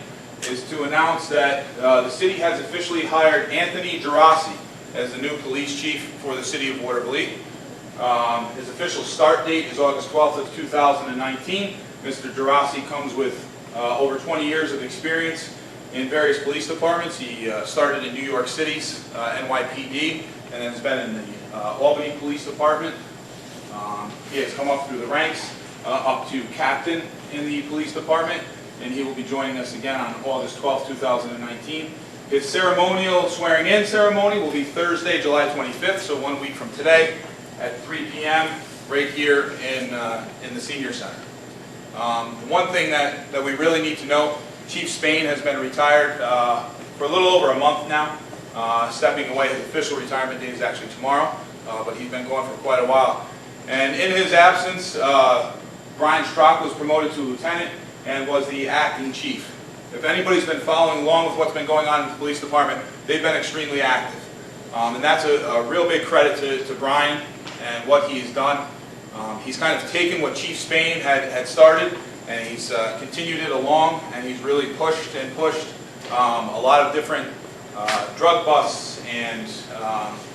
is to announce that the city has officially hired Anthony Gerasi as the new police chief for the city of Waterville. His official start date is August 12th of 2019. Mr. Gerasi comes with over 20 years of experience in various police departments. He started in New York City's NYPD and has been in the Albany Police Department. He has come up through the ranks up to captain in the police department, and he will be joining us again on August 12th, 2019. His ceremonial swearing-in ceremony will be Thursday, July 25th, so 1 week from today at 3 p.m. right here in the Senior Center. One thing that we really need to know, Chief Spain has been retired for a little over a month now, stepping away. His official retirement date is actually tomorrow, but he's been going for quite a while. And in his absence, Brian Strock was promoted to lieutenant and was the acting chief. If anybody's been following along with what's been going on in the police department, they've been extremely active. And that's a real big credit to Brian and what he's done. He's kind of taken what Chief Spain had started, and he's continued it along, and he's really pushed a lot of different drug busts and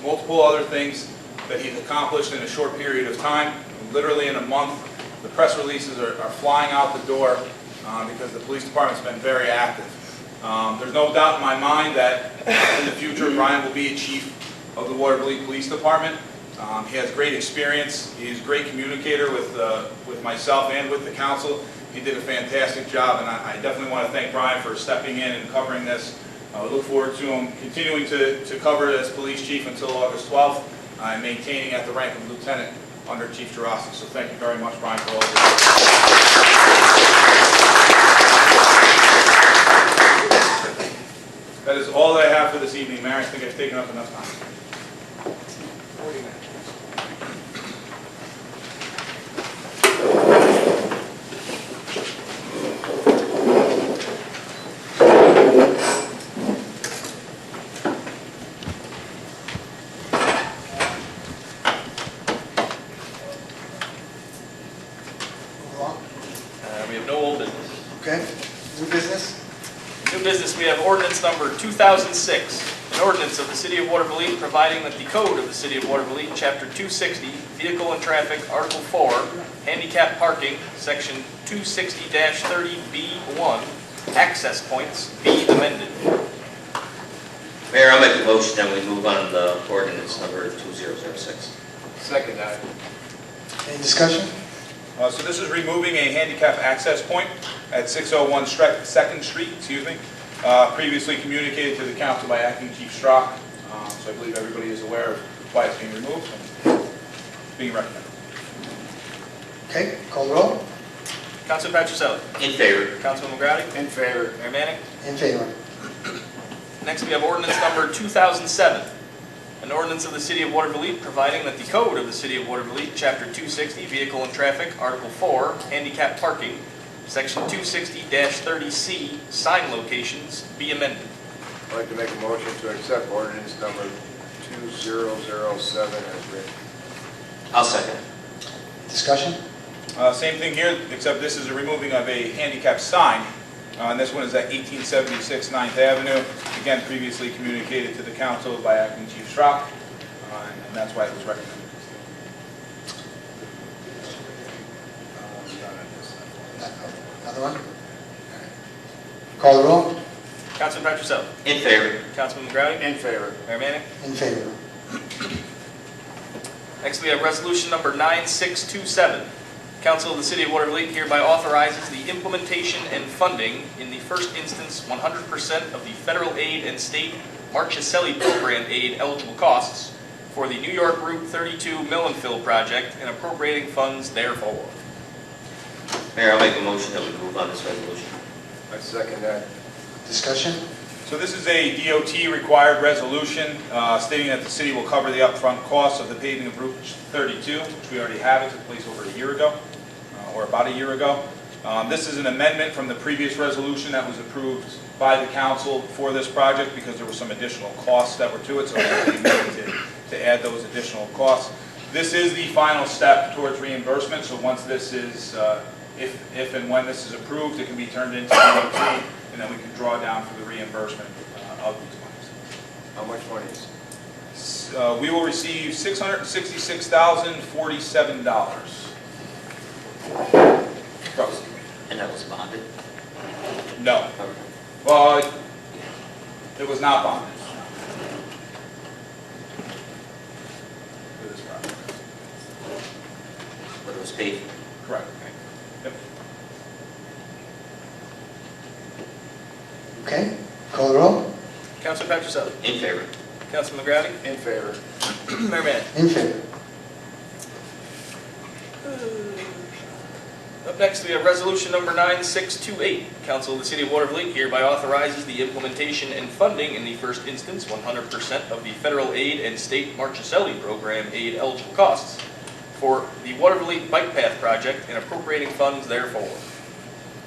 multiple other things that he's accomplished in a short period of time. Literally in a month, the press releases are flying out the door because the police department's been very active. There's no doubt in my mind that in the future, Brian will be a chief of the Waterville Police Department. He has great experience. He's a great communicator with myself and with the council. He did a fantastic job, and I definitely want to thank Brian for stepping in and covering this. I look forward to him continuing to cover it as police chief until August 12th and maintaining at the rank of lieutenant under Chief Gerasi. So thank you very much, Brian, for all of this. That is all that I have for this evening, Mayor. I think I've taken up enough time. 40 minutes. We have no old business. Okay, new business? New business, we have ordinance number 2006, an ordinance of the City of Waterville providing that the code of the City of Waterville, Chapter 260, Vehicle and Traffic, Article 4, Handicap Parking, Section 260-30B1, Access Points, be amended. Mayor, I'll make a motion that we move on to ordinance number 2006. Second that. Any discussion? So this is removing a handicap access point at 601 2nd Street, previously communicated to the council by Acting Chief Strock. So I believe everybody is aware of why it's being removed and being recommended. Okay, call the roll. Councilman Patricelli. In favor. Councilman McGrady. In favor. Mayor Manning. In favor. Next, we have ordinance number 2007, an ordinance of the City of Waterville providing that the code of the City of Waterville, Chapter 260, Vehicle and Traffic, Article 4, Handicap Parking, Section 260-30C, Sign Locations, be amended. I'd like to make a motion to accept ordinance number 2007 as written. I'll second. Discussion? Same thing here, except this is a removing of a handicap sign. And this one is at 1876 9th Avenue. Again, previously communicated to the council by Acting Chief Strock, and that's why it was recommended. Another one? Call the roll. Councilman Patricelli. In favor. Councilman McGrady. In favor. Mayor Manning. In favor. Next, we have resolution number 9627. Council of the City of Waterville hereby authorizes the implementation and funding in the first instance 100% of the federal aid and state Marchicelli program aid eligible costs for the New York Route 32 mill and fill project and appropriating funds therefor. Mayor, I'll make a motion that we move on this resolution. I second that. Discussion? So this is a DOT required resolution stating that the city will cover the upfront costs of the paving of Route 32, which we already have. It took place over a year ago, or about a year ago. This is an amendment from the previous resolution that was approved by the council for this project because there were some additional costs that were to it, so we needed to add those additional costs. This is the final step towards reimbursement, so once this is, if and when this is approved, it can be turned into DOT, and then we can draw down for the reimbursement of these monies. How much money is? We will receive $666,047. Roughly. And that was bonded? No. Well, it was not bonded. For this project. But it was paid? Correct. Yep. Okay, call the roll. Councilor Petroselli. In favor. Councilor McGratty. In favor. Mayor Manning. In favor. Up next, we have resolution number 9628. Council of the City of Waterville hereby authorizes the implementation and funding in the first instance 100% of the federal aid and state Marchicelli program aid eligible costs for the Waterville Bike Path project and appropriating funds therefor.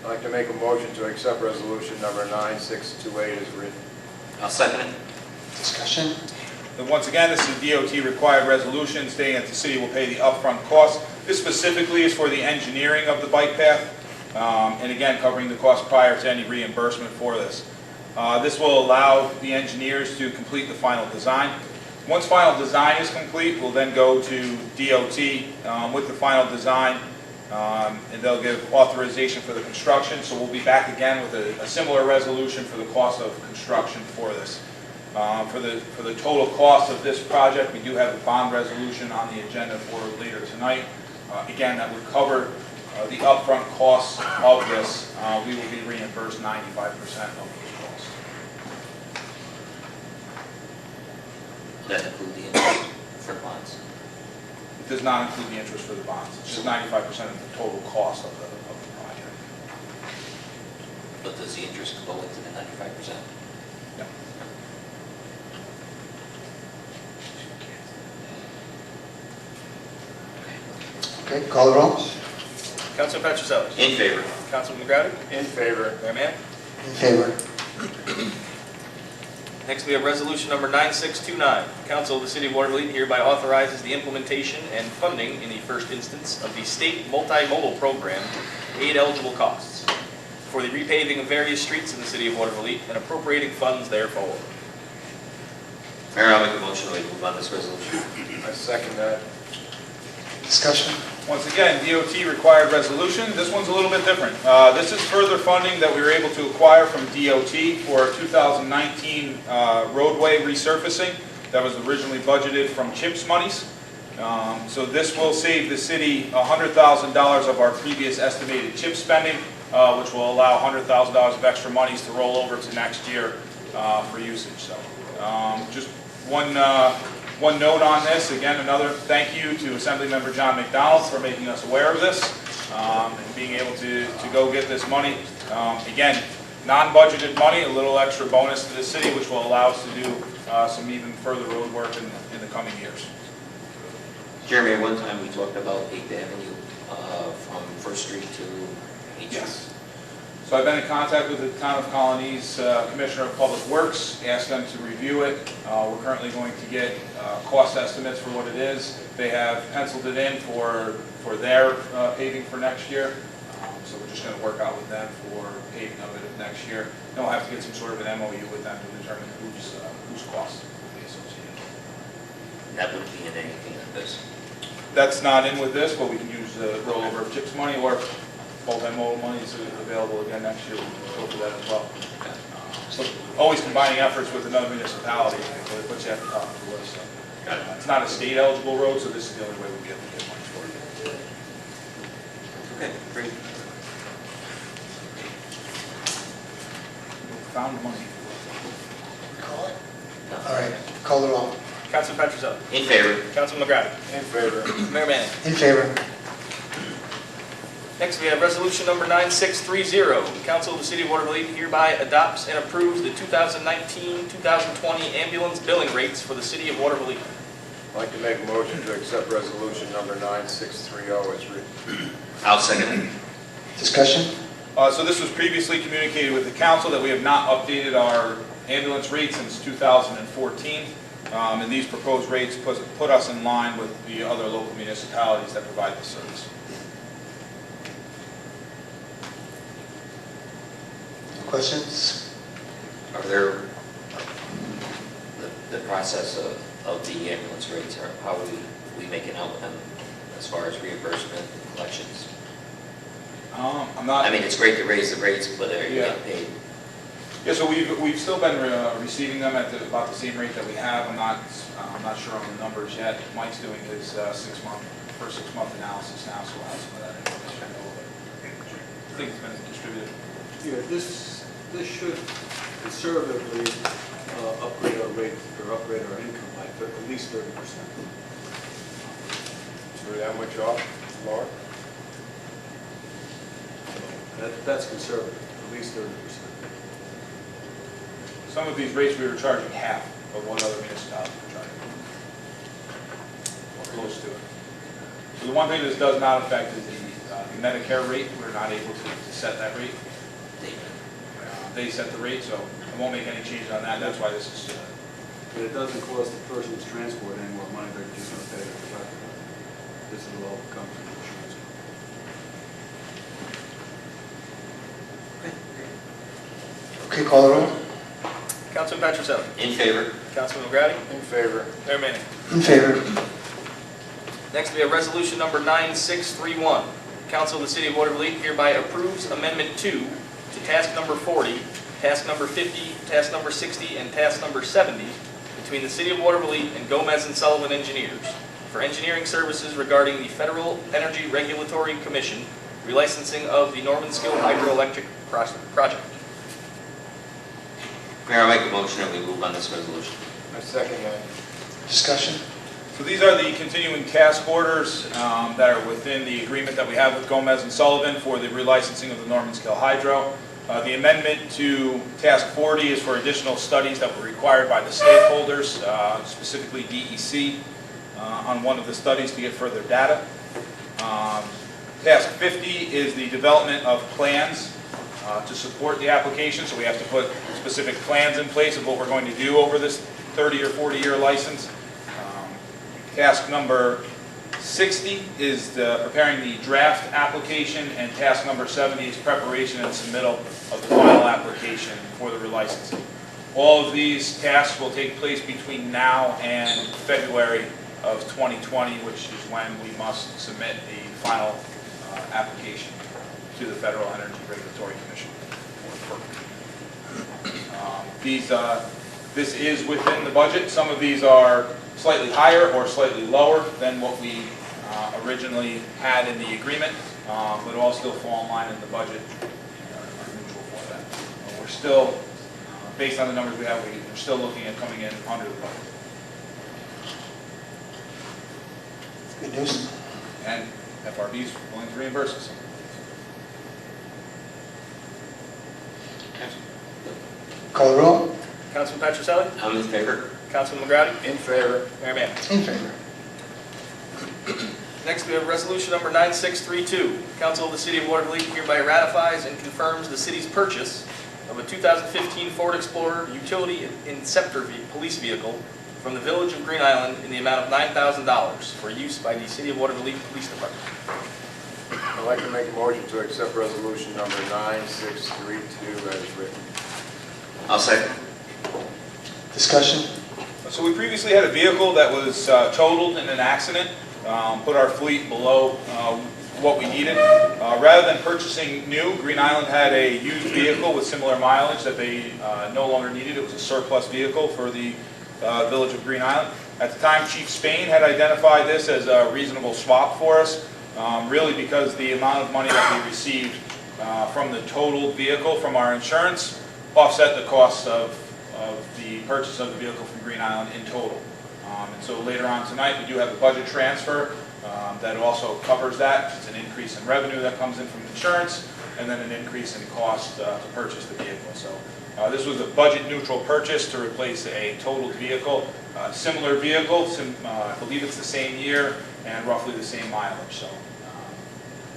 I'd like to make a motion to accept resolution number 9628 as written. I'll second it. Discussion? And once again, this is a DOT required resolution stating that the city will pay the upfront costs. This specifically is for the engineering of the bike path, and again, covering the cost prior to any reimbursement for this. This will allow the engineers to complete the final design. Once final design is complete, we'll then go to DOT with the final design, and they'll give authorization for the construction. So we'll be back again with a similar resolution for the cost of construction for this. For the total cost of this project, we do have a bond resolution on the agenda for later tonight. Again, that would cover the upfront costs of this. We will be reimbursed 95% of those costs. Will that include the interest for bonds? It does not include the interest for the bonds. It's just 95% of the total cost of the project. But does the interest go into the 95%? No. Okay, call the roll. Councilor Petroselli. In favor. Councilor McGratty. In favor. Mayor Manning. In favor. Next, we have resolution number 9629. Council of the City of Waterville hereby authorizes the implementation and funding in the first instance of the state multimodal program aid eligible costs for the repaving of various streets in the City of Waterville and appropriating funds therefor. Mayor, I'll make a motion that we move on this resolution. I second that. Discussion? Once again, DOT required resolution. This one's a little bit different. This is further funding that we were able to acquire from DOT for 2019 roadway resurfacing that was originally budgeted from CHIPS monies. So this will save the city $100,000 of our previous estimated CHIP spending, which will allow $100,000 of extra monies to roll over to next year for usage. So just one note on this, again, another thank you to Assemblymember John McDonald for making us aware of this and being able to go get this money. Again, non-budgeted money, a little extra bonus to the city, which will allow us to do some even further road work in the coming years. Jeremy, at one time we talked about 8th Avenue from First Street to 8th Street. Yes. So I've been in contact with the Town of Colony's Commissioner of Public Works, asked them to review it. We're currently going to get cost estimates for what it is. They have penciled it in for their paving for next year. So we're just going to work out with them for paving of it next year. Then we'll have to get some sort of an MOU with them to determine whose cost will be associated. That wouldn't be in anything like this. That's not in with this, but we can use the rollover of CHIPS money or multimodal money is available again next year. We can go for that as well. So always combining efforts with another municipality, but you have to talk to us. So. It's not a state eligible road, so this is the only way we get money for it. Okay, great. Found the money. Call it? All right, call the roll. Councilman Petroselli. In favor. Councilman McGrattan. In favor. Mayor Manning. In favor. Next, we have resolution number 9630. The Council of the City of Waterville hereby adopts and approves the 2019-2020 ambulance billing rates for the City of Waterville. I'd like to make a motion to accept resolution number 9630 as written. I'll second it. Discussion? So this was previously communicated with the council that we have not updated our ambulance rates since 2014. And these proposed rates put us in line with the other local municipalities that provide this service. Questions? Are there, the process of the ambulance rates, or how are we making out with them as far as reimbursement and collections? I'm not. I mean, it's great to raise the rates, but are you Yeah. getting paid? Yeah, so we've still been receiving them at about the same rate that we have. I'm not sure on the numbers yet. Mike's doing his first 6 month analysis now, so we'll have some of that information. I think it's been distributed. Yeah, this should conservatively upgrade our rate, or upgrade our income by at least 30%. So that much off, Laura? That's conservative, at least 30%. Some of these rates we were charging half of what other municipalities were charging. Or close to it. So the one thing this does not affect is the Medicare rate. We're not able to set that rate. They set the rate, so I won't make any changes on that. That's why this is. But it doesn't cost the person's transport any more money, they're just going to pay the deductible. This will all come from insurance. Okay, call the roll. Councilman Petroselli. In favor. Councilman McGrattan. In favor. Mayor Manning. In favor. Next, we have resolution number 9631. Council of the City of Waterville hereby approves Amendment 2 to task number 40, task number 50, task number 60, and task number 70 between the City of Waterville and Gomez and Sullivan Engineers for engineering services regarding the Federal Energy Regulatory Commission relicensing of the Norman Skill Hydroelectric Project. Mayor, I make a motion that we move on this resolution. I second that. Discussion? So these are the continuing task orders that are within the agreement that we have with Gomez and Sullivan for the relicensing of the Norman Skill Hydro. The amendment to Task 40 is for additional studies that were required by the stakeholders, specifically DEC, on one of the studies to get further data. Task 50 is the development of plans to support the application, so we have to put specific plans in place of what we're going to do over this 30 or 40-year license. Task number 60 is preparing the draft application, and task number 70 is preparation and submittal of the final application for the relicensing. All of these tasks will take place between now and February of 2020, which is when we must submit the final application to the Federal Energy Regulatory Commission. This is within the budget. Some of these are slightly higher or slightly lower than what we originally had in the agreement, but all still fall in line in the budget and are neutral for that. We're still, based on the numbers we have, we're still looking at coming in under the budget. Good news. And FRB is willing to reimburse us. Call the roll. Councilman Petroselli. I'm in favor. Councilman McGrattan. In favor. Mayor Manning. In favor. Next, we have resolution number 9632. Council of the City of Waterville hereby ratifies and confirms the city's purchase of a 2015 Ford Explorer utility inceptor police vehicle from the Village of Green Island in the amount of $9,000 for use by the City of Waterville Police Department. I'd like to make a motion to accept resolution number 9632 as written. I'll second. Discussion? So we previously had a vehicle that was totaled in an accident, put our fleet below what we needed. Rather than purchasing new, Green Island had a used vehicle with similar mileage that they no longer needed. It was a surplus vehicle for the Village of Green Island. At the time, Chief Spain had identified this as a reasonable swap for us, really because the amount of money that we received from the totaled vehicle from our insurance offset the cost of the purchase of the vehicle from Green Island in total. And so later on tonight, we do have a budget transfer that also covers that. It's an increase in revenue that comes in from insurance, and then an increase in cost to purchase the vehicle. So this was a budget neutral purchase to replace a totaled vehicle, similar vehicle, I believe it's the same year and roughly the same mileage, so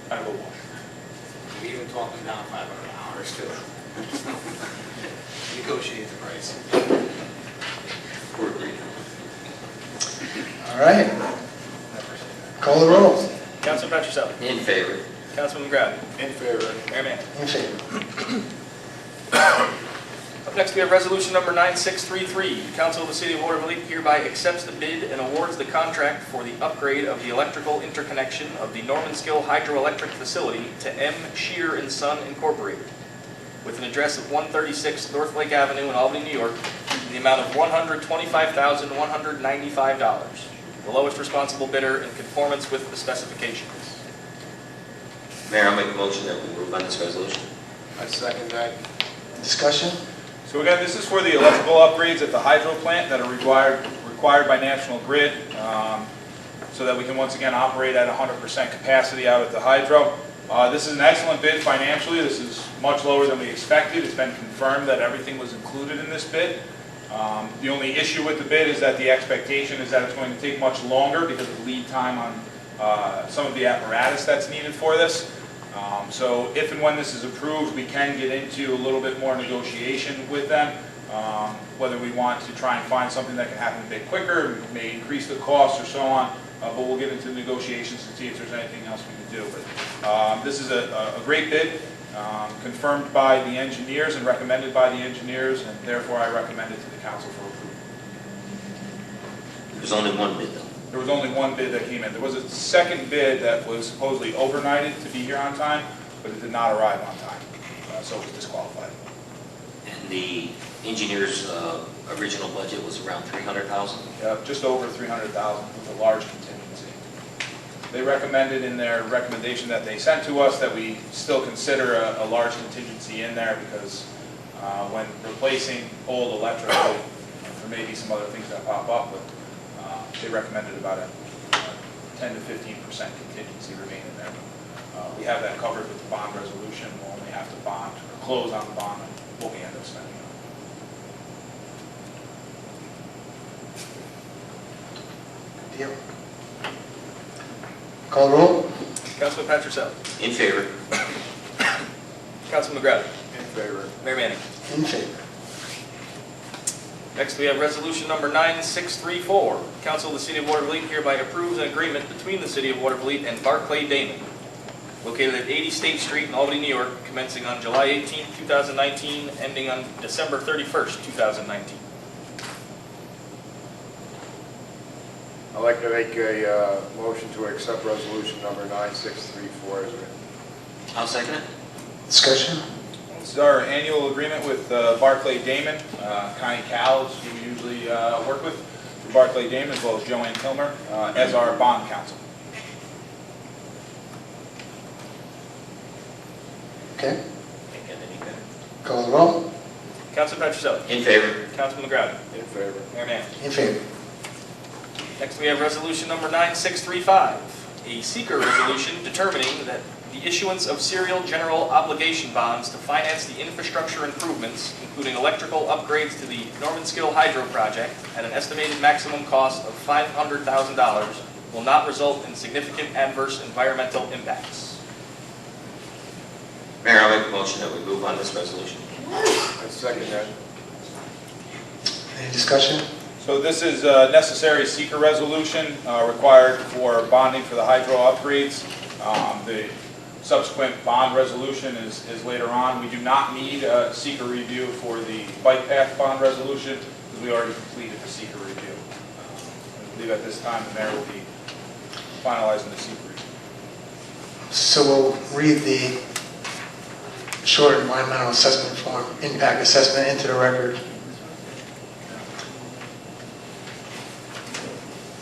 kind of a wash. We even talking down $500 too. Negotiate the price. We're agreed. All right. Call the roll. Councilman Petroselli. In favor. Councilman McGrattan. In favor. Mayor Manning. In favor. Up next, we have resolution number 9633. The Council of the City of Waterville hereby accepts the bid and awards the contract for the upgrade of the electrical interconnection of the Normanskill Hydroelectric Facility to M. Shear and Son Incorporated, with an address of 136 North Lake Avenue in Albany, New York, in the amount of $125,195. The lowest responsible bidder in conformance with the specifications. Mayor, I'll make a motion that we move on this resolution. I second that. Discussion? So again, this is for the electrical upgrades at the hydro plant that are required by National Grid, so that we can once again operate at 100% capacity out at the hydro. This is an excellent bid financially. This is much lower than we expected. It's been confirmed that everything was included in this bid. The only issue with the bid is that the expectation is that it's going to take much longer because of lead time on some of the apparatus that's needed for this. So if and when this is approved, we can get into a little bit more negotiation with them, whether we want to try and find something that can happen a bit quicker, may increase the cost or so on, but we'll get into negotiations to see if there's anything else we can do. But this is a great bid, confirmed by the engineers and recommended by the engineers, and therefore I recommend it to the council for approval. There's only one bid though. There was only one bid that came in. There was a second bid that was supposedly overnighted to be here on time, but it did not arrive on time, so it was disqualified. And the engineer's original budget was around $300,000. Just over $300,000 with a large contingency. They recommended in their recommendation that they sent to us that we still consider a large contingency in there because when replacing old electrical, there may be some other things that pop up, but they recommended about a 10 to 15% contingency remaining there. We have that covered with the bond resolution. We'll only have to bond or close on the bond and what we end up spending on. Deal. Call the roll. Councilman Petroselli. In favor. Councilman McGrattan. In favor. Mayor Manning. In favor. Next, we have resolution number 9634. Council of the City of Waterville hereby approves an agreement between the City of Waterville and Barclay Damon, located at 80 State Street in Albany, New York, commencing on July 18, 2019, ending on December 31st, 2019. I'd like to make a motion to accept resolution number 9634 as written. I'll second it. Discussion? This is our annual agreement with Barclay Damon, Connie Cowles, who we usually work with, for Barclay Damon, as well as Joanne Kilmer, as our bond counsel. Okay. Can't get any better. Call the roll. Councilman Petroselli. In favor. Councilman McGrattan. In favor. Mayor Manning. In favor. Next, we have resolution number 9635, a seeker resolution determining that the issuance of serial general obligation bonds to finance the infrastructure improvements, including electrical upgrades to the Normanskill Hydro Project at an estimated maximum cost of $500,000, will not result in significant adverse environmental impacts. Mayor, I'll make a motion that we move on this resolution. I second that. Any discussion? So this is a necessary seeker resolution required for bonding for the hydro upgrades. The subsequent bond resolution is later on. We do not need a seeker review for the bike path bond resolution because we already completed the seeker review. I believe at this time the mayor will be finalizing the seeker review. So we'll read the short environmental assessment form, impact assessment, into the record.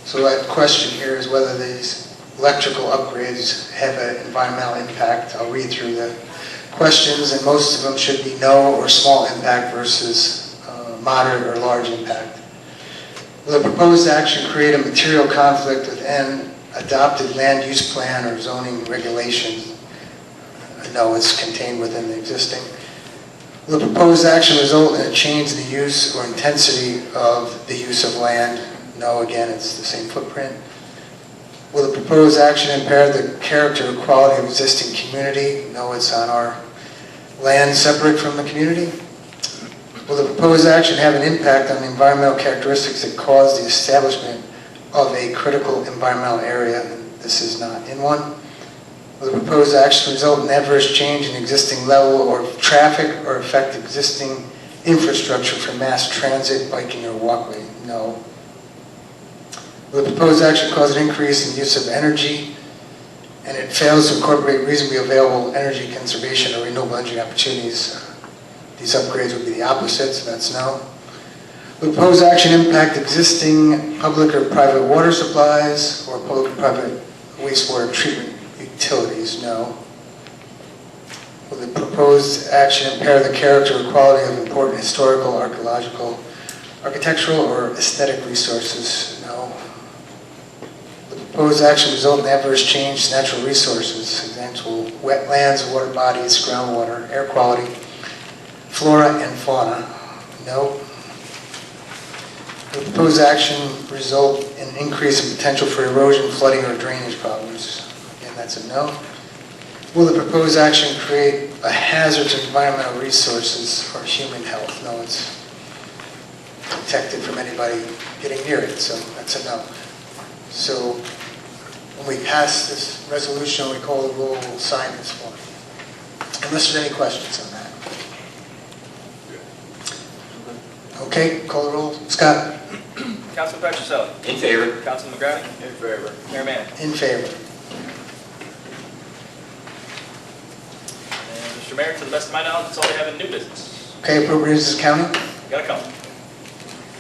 So that question here is whether these electrical upgrades have an environmental impact. I'll read through the questions, and most of them should be no or small impact versus moderate or large impact. Will the proposed action create a material conflict with an adopted land use plan or zoning regulations? No, it's contained within the existing. Will the proposed action result in a change in the use or intensity of the use of land? No, again, it's the same footprint. Will the proposed action impair the character or quality of existing community? No, it's on our land separate from the community. Will the proposed action have an impact on the environmental characteristics that cause the establishment of a critical environmental area? This is not in one. Will the proposed action result in adverse change in existing level or traffic or affect existing infrastructure for mass transit, biking, or walkway? No. Will the proposed action cause an increase in the use of energy and it fails to incorporate reasonably available energy conservation or renewable energy opportunities? These upgrades would be the opposite, so that's no. Will the proposed action impact existing public or private water supplies or public or private wastewater treatment utilities? No. Will the proposed action impair the character or quality of important historical, archaeological, architectural, or aesthetic resources? No. Will the proposed action result in adverse change to natural resources, example, wetlands, water bodies, groundwater, air quality, flora and fauna? No. Will the proposed action result in an increase in potential for erosion, flooding, or drainage problems? Again, that's a no. Will the proposed action create a hazard to environmental resources or human health? No, it's protected from anybody getting near it, so that's a no. So when we pass this resolution, we call the roll, we'll sign this one. Unless there's any questions on that. Okay, call the roll. Scott? Councilman Petroselli. In favor. Councilman McGrattan. In favor. Mayor Mann. In favor. And Mr. Mayor, to the best of my knowledge, that's all we have in new business. Okay, appropriations accounting? Got a couple.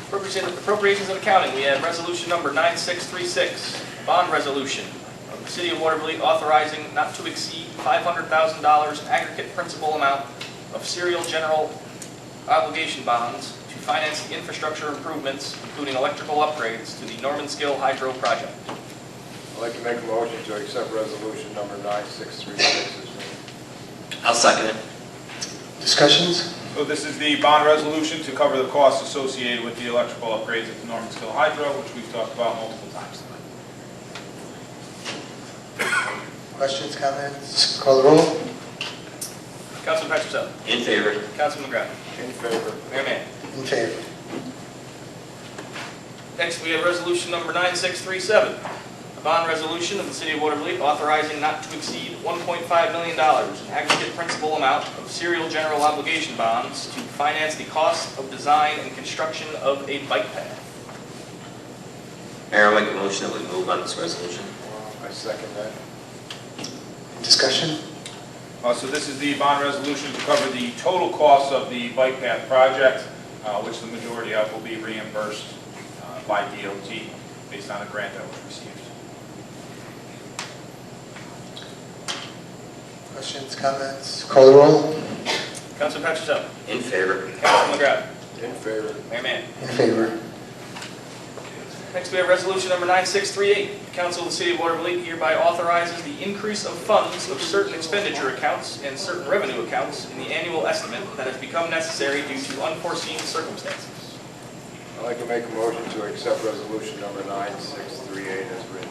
Appropriations and accounting, we have resolution number 9636, bond resolution of the City of Waterville authorizing not to exceed $500,000 aggregate principal amount of serial general obligation bonds to finance the infrastructure improvements, including electrical upgrades to the Norman Skill Hydro Project. I'd like to make a motion to accept resolution number 9636 as written. I'll second it. Discussions? So this is the bond resolution to cover the costs associated with the electrical upgrades at the Norman Skill Hydro, which we've talked about multiple times tonight. Questions, comments? Call the roll. Councilman Petroselli. In favor. Councilman McGrattan. In favor. Mayor Mann. In favor. Next, we have resolution number 9637, a bond resolution of the City of Waterville authorizing not to exceed $1.5 million in aggregate principal amount of serial general obligation bonds to finance the cost of design and construction of a bike path. Mayor, I'll make a motion that we move on this resolution. I second that. Discussion? So this is the bond resolution to cover the total cost of the bike path project, which the majority of will be reimbursed by DOT based on a grant that was received. Questions, comments? Call the roll. Councilman Petroselli. In favor. Councilman McGrattan. In favor. Mayor Mann. In favor. Next, we have resolution number 9638. The Council of the City of Waterville hereby authorizes the increase of funds of certain expenditure accounts and certain revenue accounts in the annual estimate that has become necessary due to unforeseen circumstances. I'd like to make a motion to accept resolution number 9638 as written.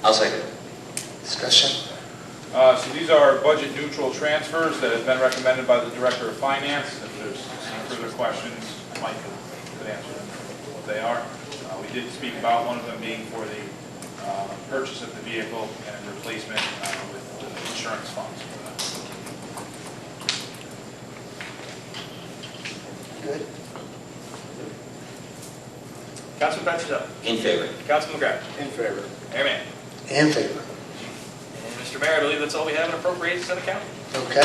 I'll second it. Discussion? So these are budget neutral transfers that have been recommended by the Director of Finance. If there's any further questions, Mike could answer them what they are. We did speak about one of them being for the purchase of the vehicle and replacement with the insurance funds. Good. Councilman Petroselli. In favor. Councilman McGrattan. In favor. Mayor Mann. In favor. And Mr. Mayor, I believe that's all we have in appropriations and accounting. Okay.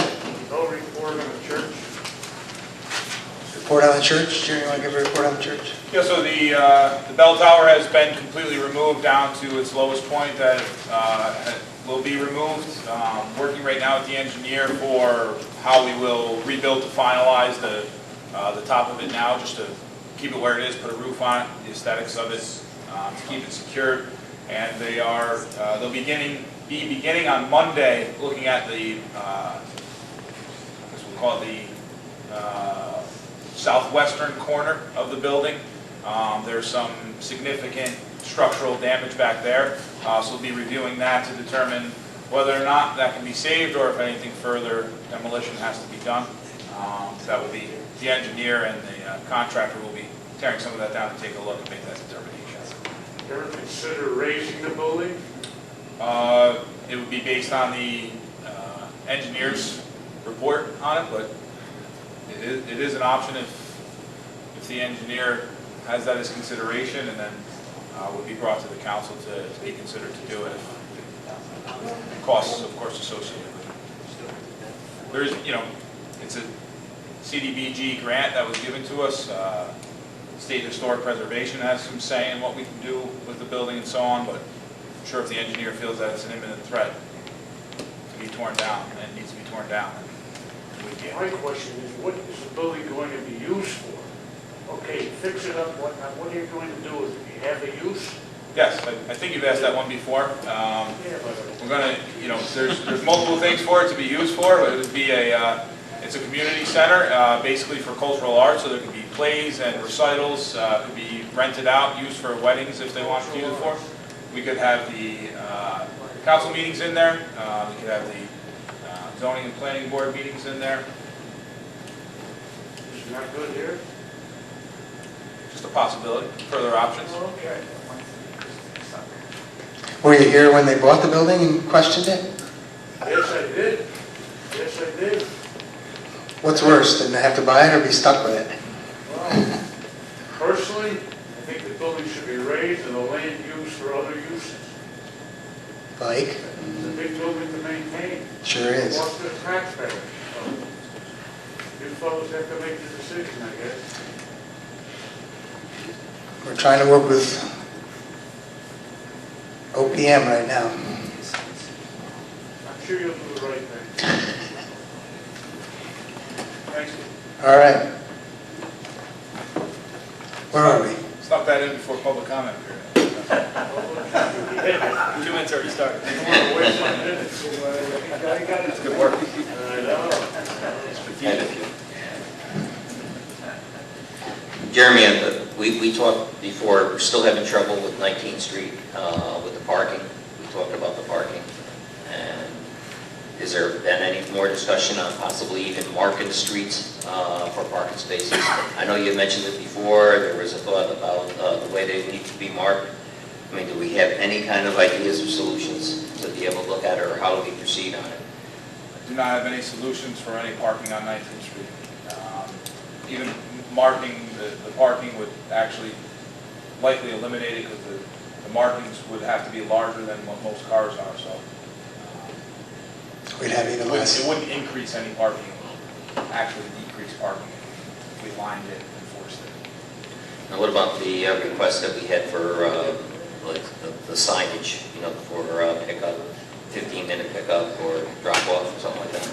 No report on the church. Report on the church. Jerry, you want to give a report on the church? Yeah, so the bell tower has been completely removed down to its lowest point that will be removed. Working right now with the engineer for how we will rebuild to finalize the the top of it now, just to keep it where it is, put a roof on it, the aesthetics of it, to keep it secured. And they'll be beginning on Monday, looking at the, I guess we'll call it the southwestern corner of the building. There's some significant structural damage back there, so we'll be reviewing that to determine whether or not that can be saved or if anything further demolition has to be done. That will be the engineer and the contractor will be tearing some of that down to take a look and make that determination. You ever consider raising the building? It would be based on the engineer's report on it, but it is an option if the engineer has that as consideration, and then would be brought to the council to be considered to do it. Costs, of course, associated with it. There's, it's a CDBG grant that was given to us. State Historic Preservation has some say in what we can do with the building and so on, but I'm sure if the engineer feels that it's an imminent threat to be torn down and needs to be torn down, then we can. My question is, what is the building going to be used for? Okay, fix it up, what are you going to do with it? Do you have a use? Yes, I think you've asked that one before. Yeah, but We're going to, there's multiple things for it to be used for, but it would be it's a community center, basically for cultural arts, so there could be plays and recitals, could be rented out, used for weddings if they want to use it for. We could have the council meetings in there, we could have the zoning and planning board meetings in there. it's not good here? Just a possibility, further options. Okay. Were you here when they bought the building and questioned it? Yes, I did. Yes, I did. What's worse, didn't they have to buy it or be stuck with it? Well, personally, I think the building should be raised and the land used for other uses. Like? It's a big building to maintain. Sure is. Cost to the taxpayer. So, you fellows have to make the decision, I guess. We're trying to work with OPM right now. I'm sure you'll do the right thing. Thank you. All right. Where are we? Stuck that in before public comment period. 2 minutes already started. That's good work. Jeremy, we talked before, we're still having trouble with 19th Street with the parking. We talked about the parking. And has there been any more discussion on possibly even marking the streets for parking spaces? I know you mentioned it before, there was a thought about the way they need to be marked. I mean, do we have any kind of ideas or solutions to be able to look at it, or how do we proceed on it? I do not have any solutions for any parking on 19th Street. Even marking the parking would actually likely eliminate it, because the markings would have to be larger than what most cars are, so. We'd have even less. It wouldn't increase any parking, it would actually decrease parking if we lined it and forced it. Now, what about the request that we had for like the signage, for pickup, 15-minute pickup or drop-off or something like that?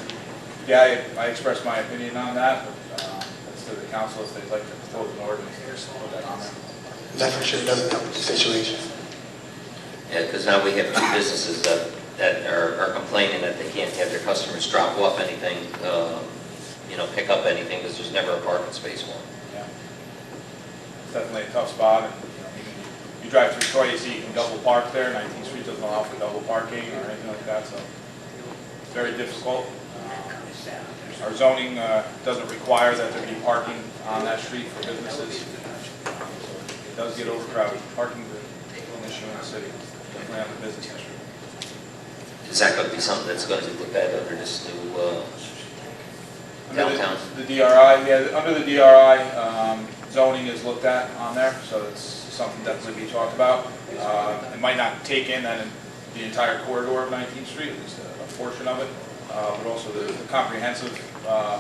Yeah, I expressed my opinion on that, but it's to the council if they'd like to propose an ordinance to put that on there. That for sure doesn't help the situation. Yeah, because now we have two businesses that are complaining that they can't have their customers drop off anything, pick up anything, because there's never a parking space for them. Yeah. It's definitely a tough spot, and you drive through Troy, you see you can double park there. 19th Street doesn't allow for double parking or anything like that, so it's very difficult. Our zoning doesn't require that there be parking on that street for businesses. So it does get overcrowded. Parking is an issue in the city, definitely on the business district. Is that going to be something that's going to be looked at under this new downtown? The DRI, yeah, under the DRI, zoning is looked at on there, so it's something definitely be talked about. It might not take in the entire corridor of 19th Street, at least a portion of it, but also the comprehensive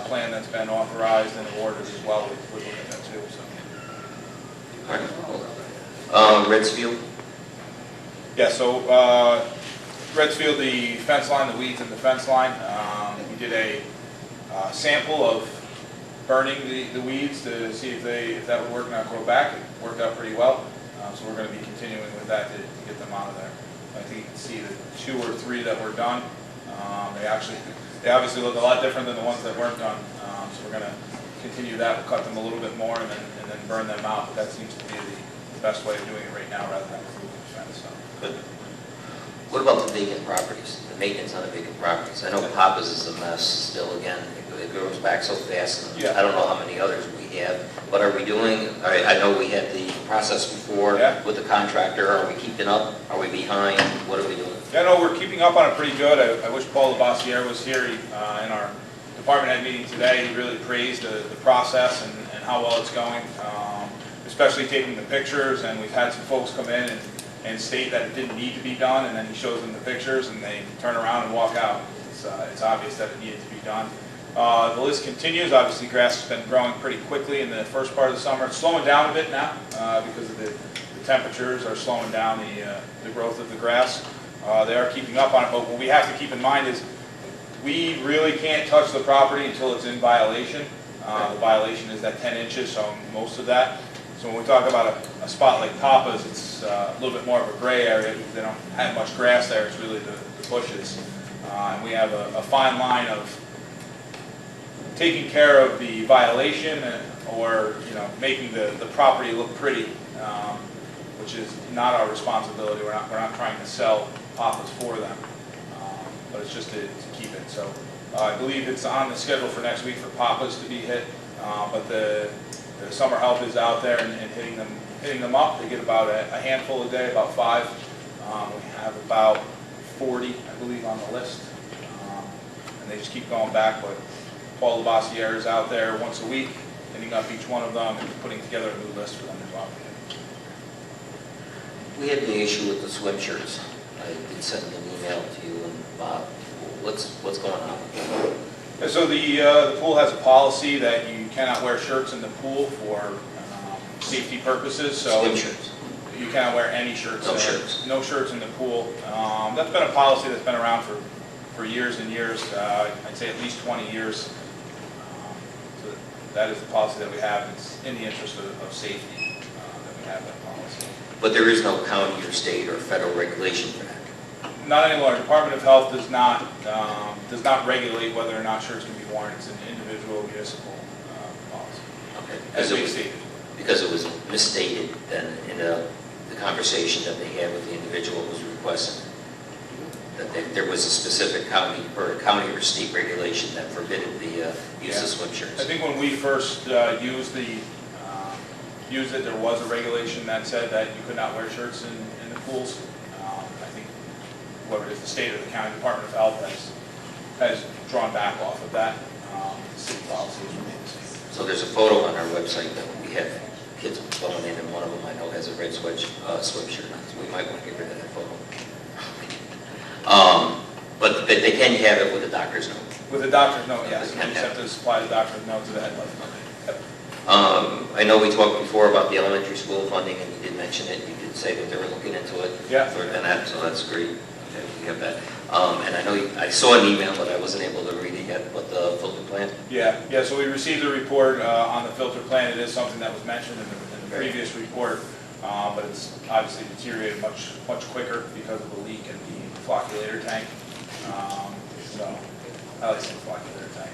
plan that's been authorized and awarded as well, we're looking at that too. So. All right. Redsfield? Yeah, so Redsfield, the fence line, the weeds in the fence line, we did a sample of burning the weeds to see if that would work and not grow back. It worked out pretty well. So we're going to be continuing with that to get them out of there. I think you can see the 2 or 3 that were done. They obviously look a lot different than the ones that weren't done. So we're going to continue that. We'll cut them a little bit more and then burn them out. But that seems to be the best way of doing it right now rather than removing the fence. So. Good. What about the vacant properties, the maintenance on the vacant properties? I know Papa's is a mess still again. It grows back so fast. And Yeah. I don't know how many others we have. What are we doing? I know we had the process before with the contractor. Are we keeping up? Are we behind? What are we doing? Yeah, no, we're keeping up on it pretty good. I wish Paul Labossiere was here in our department head meeting today. He really praised the process and how well it's going, especially taking the pictures. And we've had some folks come in and state that it didn't need to be done, and then he shows them the pictures and they turn around and walk out. It's obvious that it needed to be done. The list continues. Obviously, grass has been growing pretty quickly in the first part of the summer. It's slowing down a bit now because of the temperatures are slowing down the growth of the grass. They are keeping up on it, but what we have to keep in mind is we really can't touch the property until it's in violation. The violation is that 10 inches, so most of that. So when we talk about a spot like Papa's, it's a little bit more of a gray area because they don't have much grass there. It's really the bushes. And we have a fine line of taking care of the violation or making the property look pretty, which is not our responsibility. We're not trying to sell Papa's for them, but it's just to keep it. So I believe it's on the schedule for next week for Papa's to be hit, but the summer help is out there and hitting them up. They get about a handful a day, about 5. We have about 40, I believe, on the list, and they just keep going back. But Paul Labossiere is out there once a week, hitting up each one of them and putting together a new list for them to go out. We had the issue with the swim shirts. I did send an email to you and Bob. What's going on? Yeah, so the pool has a policy that you cannot wear shirts in the pool for safety purposes. So swim shirts. You cannot wear any shirts. No shirts. No shirts in the pool. That's been a policy that's been around for years and years. I'd say at least 20 years. So that is the policy that we have. It's in the interest of safety that we have that policy. But there is no county or state or federal regulation for that. Not anymore. Department of Health does not regulate whether or not shirts can be worn. It's an individual municipal policy. Okay. As we stated. Because it was misstated then in the conversation that they had with the individual who was requesting that there was a specific county or state regulation that forbidden the use of swim shirts. I think when we first used it, there was a regulation that said that you could not wear shirts in the pools. I think whoever it is, the state or the county Department of Health has drawn back off of that. The city policy has remained the same. So there's a photo on our website that we have kids going in, and one of them I know has a red swim shirt on, so we might want to get rid of that photo. But they can have it with a doctor's note. With a doctor's note, yes. You just have to supply the doctor's note to the head life. Yep. I know we talked before about the elementary school funding, and you did mention it. You did say that they were looking into it. Yeah. So that's great. Okay, we have that. And I know I saw an email, but I wasn't able to read it yet. But the filter plant. Yeah. So we received a report on the filter plant. It is something that was mentioned in the previous report, but it's obviously deteriorated much quicker because of the leak in the flocculator tank. So I like saying flocculator tank.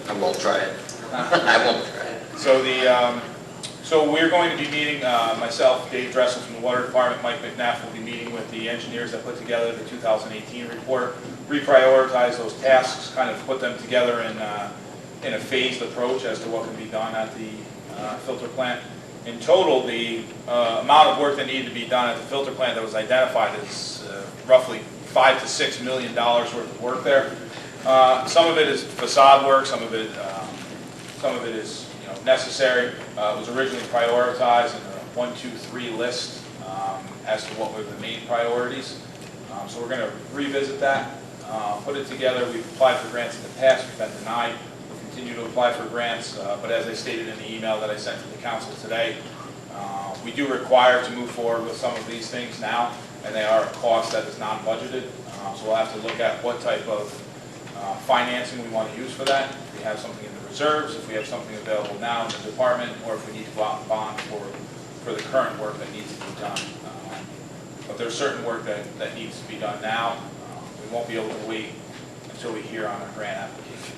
I won't try it. I won't try it. So we're going to be meeting, myself, Dave Dressel from the Water Department, Mike McNabb will be meeting with the engineers that put together the 2018 report, reprioritize those tasks, kind of put them together in a phased approach as to what can be done at the filter plant. In total, the amount of work that needed to be done at the filter plant that was identified is roughly $5 to $6 million worth of work there. Some of it is facade work, some of it is necessary. It was originally prioritized in the 1, 2, 3 list as to what were the main priorities. So we're going to revisit that, put it together. We've applied for grants in the past, we've been denied. We'll continue to apply for grants, but as I stated in the email that I sent to the council today, we do require to move forward with some of these things now, and they are a cost that is non-budgeted. So we'll have to look at what type of financing we want to use for that. We have something in the reserves, if we have something available now in the department, or if we need to go out and bond for the current work that needs to be done. But there's certain work that needs to be done now. We won't be able to wait until we hear on our grant application.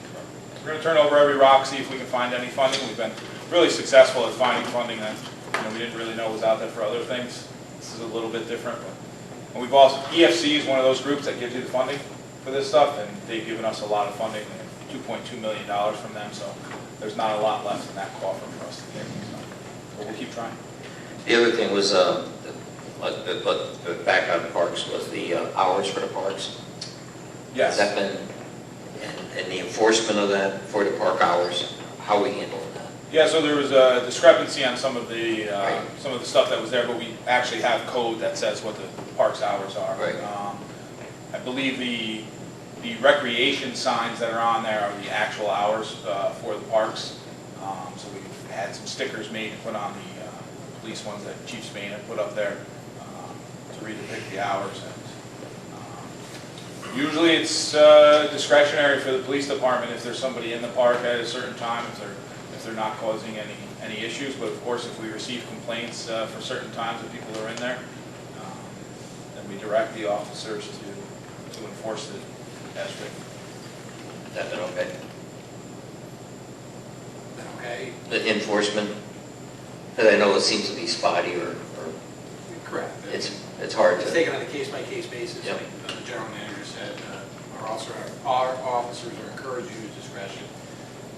We're going to turn over every rock, see if we can find any funding. We've been really successful at finding funding that we didn't really know was out there for other things. This is a little bit different. And we've also, EFC is one of those groups that gives you the funding for this stuff, and they've given us a lot of funding, $2.2 million from them, so there's not a lot left in that coffer for us to get. But we'll keep trying. The other thing was, the back on the parks was the hours for the parks. Yes. Has that been, and the enforcement of that for the park hours, how are we handling that? Yeah, so there was a discrepancy on some of the stuff that was there, but we actually have code that says what the park's hours are. Right. I believe the recreation signs that are on there are the actual hours for the parks. So we had some stickers made to put on the police ones that Chief Spain had put up there to redepict the hours. And usually it's discretionary for the police department if there's somebody in the park at a certain time, if they're not causing any issues. But of course, if we receive complaints for certain times that people are in there, then we direct the officers to enforce it as written. Has that been okay? Okay, The enforcement? Because I know it seems to be spotty or correct. it's hard It's to. taken on a case-by-case basis, Yep. like the general manager said. Our officers are encouraged to use discretion.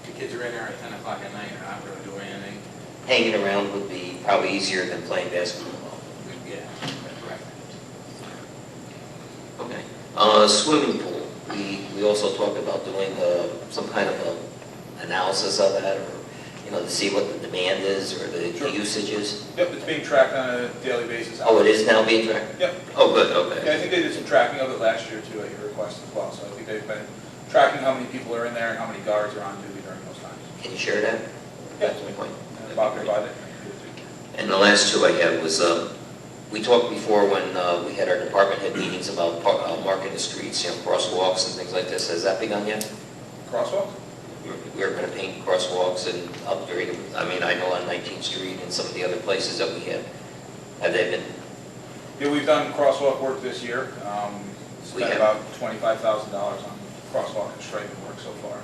The kids are in there at 10 o'clock at night, they're not really doing anything. Hanging around would be probably easier than playing basketball. Yeah, correct. Okay. Swimming pool, we also talked about doing some kind of a analysis of that, or, to see what the demand is or the Sure. usage is. Yep, it's being tracked on a daily basis. Oh, it is now being tracked? Yep. Oh, good, Yeah, I okay. think they did some tracking of it last year too at your request as well. So I think they've been tracking how many people are in there and how many guards are on duty during those times. Can you share that? Yeah. That's my point. And Bob provided. And the last two I had was, we talked before when we had our department head meetings about marking the streets, crosswalks and things like this. Has that begun yet? Crosswalks? We're going to paint crosswalks and upgrade them. I mean, I know on 19th Street and some of the other places that we had. Have they been? Yeah, we've done crosswalk work this year. We Spent have. about $25,000 on crosswalk and striping work so far.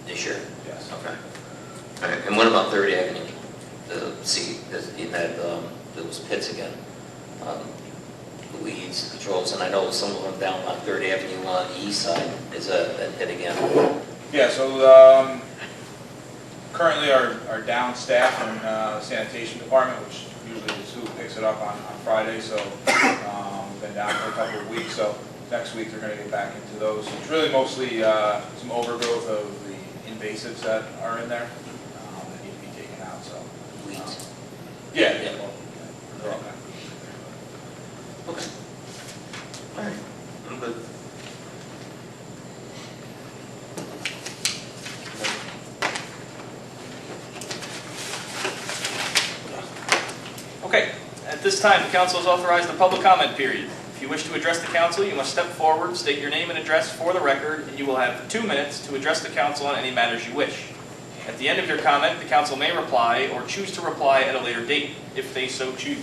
This year? Yes. Okay. All right. And what about 3rd Avenue? In that, those pits again? The weeds, the patrols, and I know some of them down on 3rd Avenue on the east side. Is that pit again? Yeah, so currently our down staff in sanitation department, which usually is who picks it up on Friday, so we've been down for a couple of weeks, so next week they're going to get back into those. It's really mostly some overgrowth of the invasives that are in there that need to be taken out, so. Weeds? Yeah. Yeah. Well, they're all back. Okay. All right. I'm good. Okay, at this time, the council has authorized the public comment period. If you wish to address the council, you must step forward, state your name and address for the record, and you will have 2 minutes to address the council on any matters you wish. At the end of your comment, the council may reply or choose to reply at a later date, if they so choose.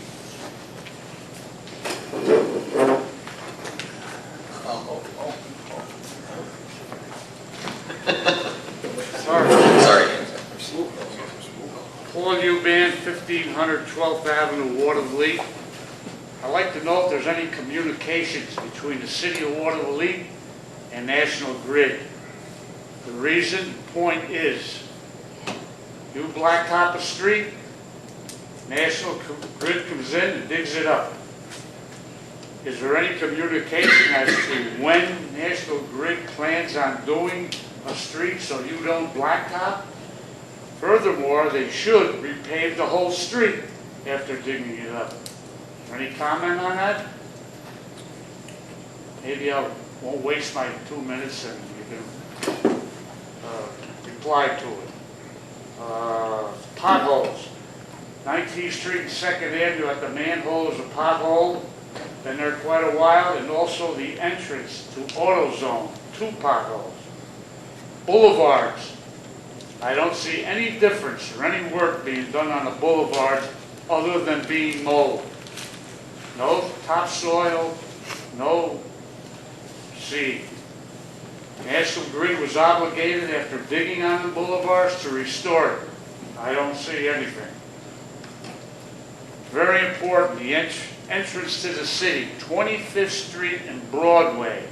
Sorry. Paul Eubank, 1500 12th Avenue, Waterville. I'd like to know if there's any communications between the City of Waterville and National Grid. The reason, point is, you blacktop a street, National Grid comes in and digs it up. Is there any communication as to when National Grid plans on doing a street so you don't blacktop? Furthermore, they should repave the whole street after digging it up. Any comment on that? Maybe I won't waste my 2 minutes and you can reply to it. Potholes. 19th Street and 2nd Avenue at the manhole is a pothole. Been there quite a while. And also the entrance to AutoZone, 2 potholes. Boulevards. I don't see any difference or any work being done on the boulevard other than being mowed. No topsoil, no seed. National Grid was obligated after digging on the boulevards to restore it. I don't see anything. Very important, the entrance to the city, 25th Street and Broadway.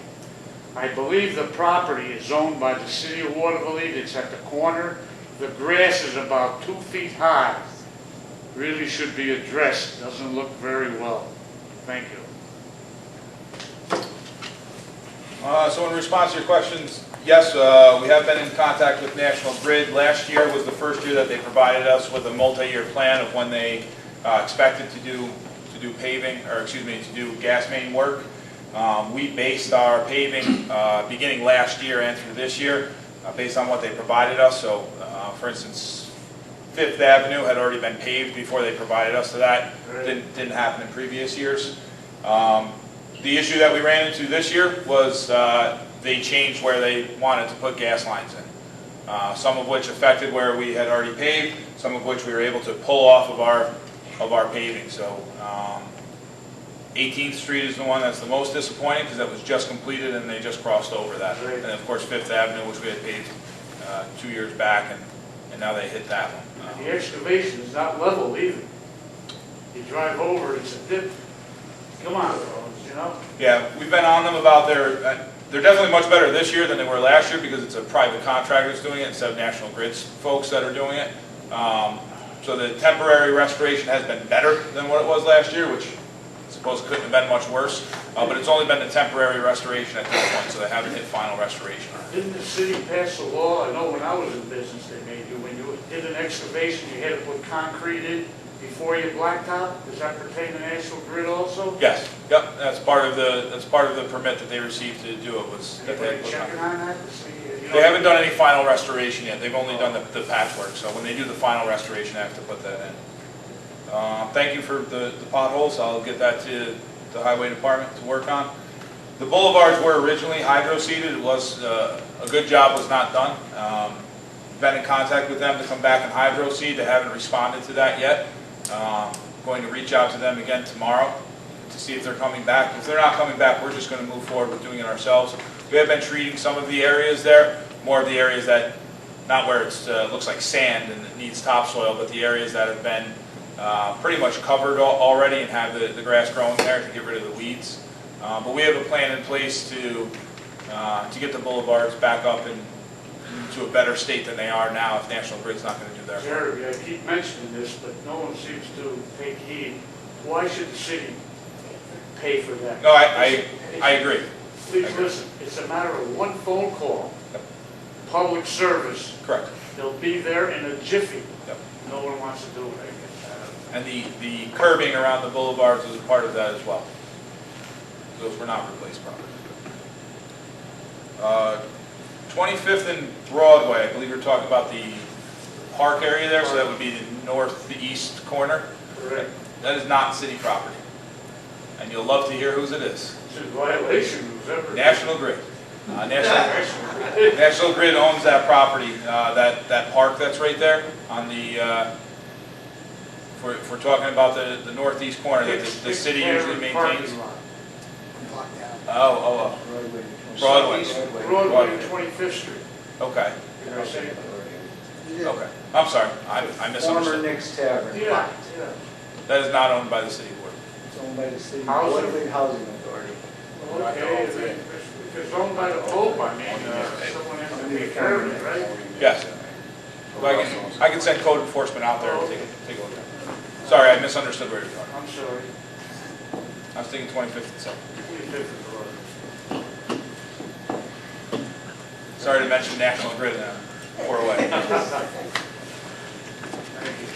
I believe the property is owned by the city of Waterville. It's at the corner. The grass is about 2 feet high. Really should be addressed. Doesn't look very well. Thank you. So in response to your questions, yes, we have been in contact with National Grid. Last year was the first year that they provided us with a multi-year plan of when they expected to do paving, or excuse me, to do gas main work. We based our paving beginning last year and through this year based on what they provided us. So, for instance, 5th Avenue had already been paved before they provided us to that. Didn't happen in previous years. The issue that we ran into this year was they changed where they wanted to put gas lines in. Some of which affected where we had already paved, some of which we were able to pull off of our paving. So 18th Street is the one that's the most disappointing because that was just completed and they just crossed over that. Right. And of course 5th Avenue, which we had paved 2 years back, and now they hit that one. The excavation is not level either. You drive over, it's a dip. Come on, fellas, you know? Yeah, we've been on them about they're definitely much better this year than they were last year because it's a private contractor that's doing it instead of National Grid's folks that are doing it. So the temporary restoration has been better than what it was last year, which I suppose couldn't have been much worse. But it's only been the temporary restoration at this point, so they haven't hit final restoration. Didn't the city pass a law? I know when I was in business, they made you, when you did an excavation, you had to put concrete in before you blacktop. Does that pertain to National Grid also? Yes, yep, that's part of the permit that they received to do it was that they had Anybody put checking concrete. on that to see? They haven't done any final restoration yet. They've only done the patchwork. So when they do the final restoration, they have to put that in. Thank you for the potholes. I'll get that to the highway department to work on. The boulevards were originally hydro-seeded. It was a good job was not done. Been in contact with them to come back and hydro-seed. They haven't responded to that yet. Going to reach out to them again tomorrow to see if they're coming back. If they're not coming back, we're just going to move forward with doing it ourselves. We have been treating some of the areas there, more of the areas that, not where it looks like sand and it needs topsoil, but the areas that have been pretty much covered already and have the grass growing there to get rid of the weeds. But we have a plan in place to get the boulevards back up and into a better state than they are now if National Grid's not going to do their work. Jerry, I keep mentioning this, but no one seems to take heed. Why should the city pay for that? No, I agree. Please listen, it's a matter of one phone call, public service. Correct. They'll be there in a jiffy. Yep. No one wants to do it, I guess. And the curbing around the boulevards is a part of that as well. Those were not replaced properly. 25th and Broadway, I believe you're talking about the park area there, so that would be the northeast corner. Correct. That is not city property. And you'll love to hear whose it is. It's in violation of everything. National Grid. National Grid owns that property, that park that's right there on the, if we're talking about the northeast corner that the city usually maintains. Oh, Broadway. Broadway, 25th Street. Okay, Did I say it? okay. I'm sorry, I Former misunderstood. Nick's Tavern. Yeah, yeah. That is not owned by the city board. It's owned by the city, Housing. Waterville Housing Authority. Okay, if it's owned by the Pope, I mean, someone has to take care of it, right? Yes. Well, I can send code enforcement out there and take a look at it. Sorry, I misunderstood where you're going. I'm sorry. I was thinking 25th and 7th. 25th of Broadway. Sorry to mention National Grid or away. Thank you.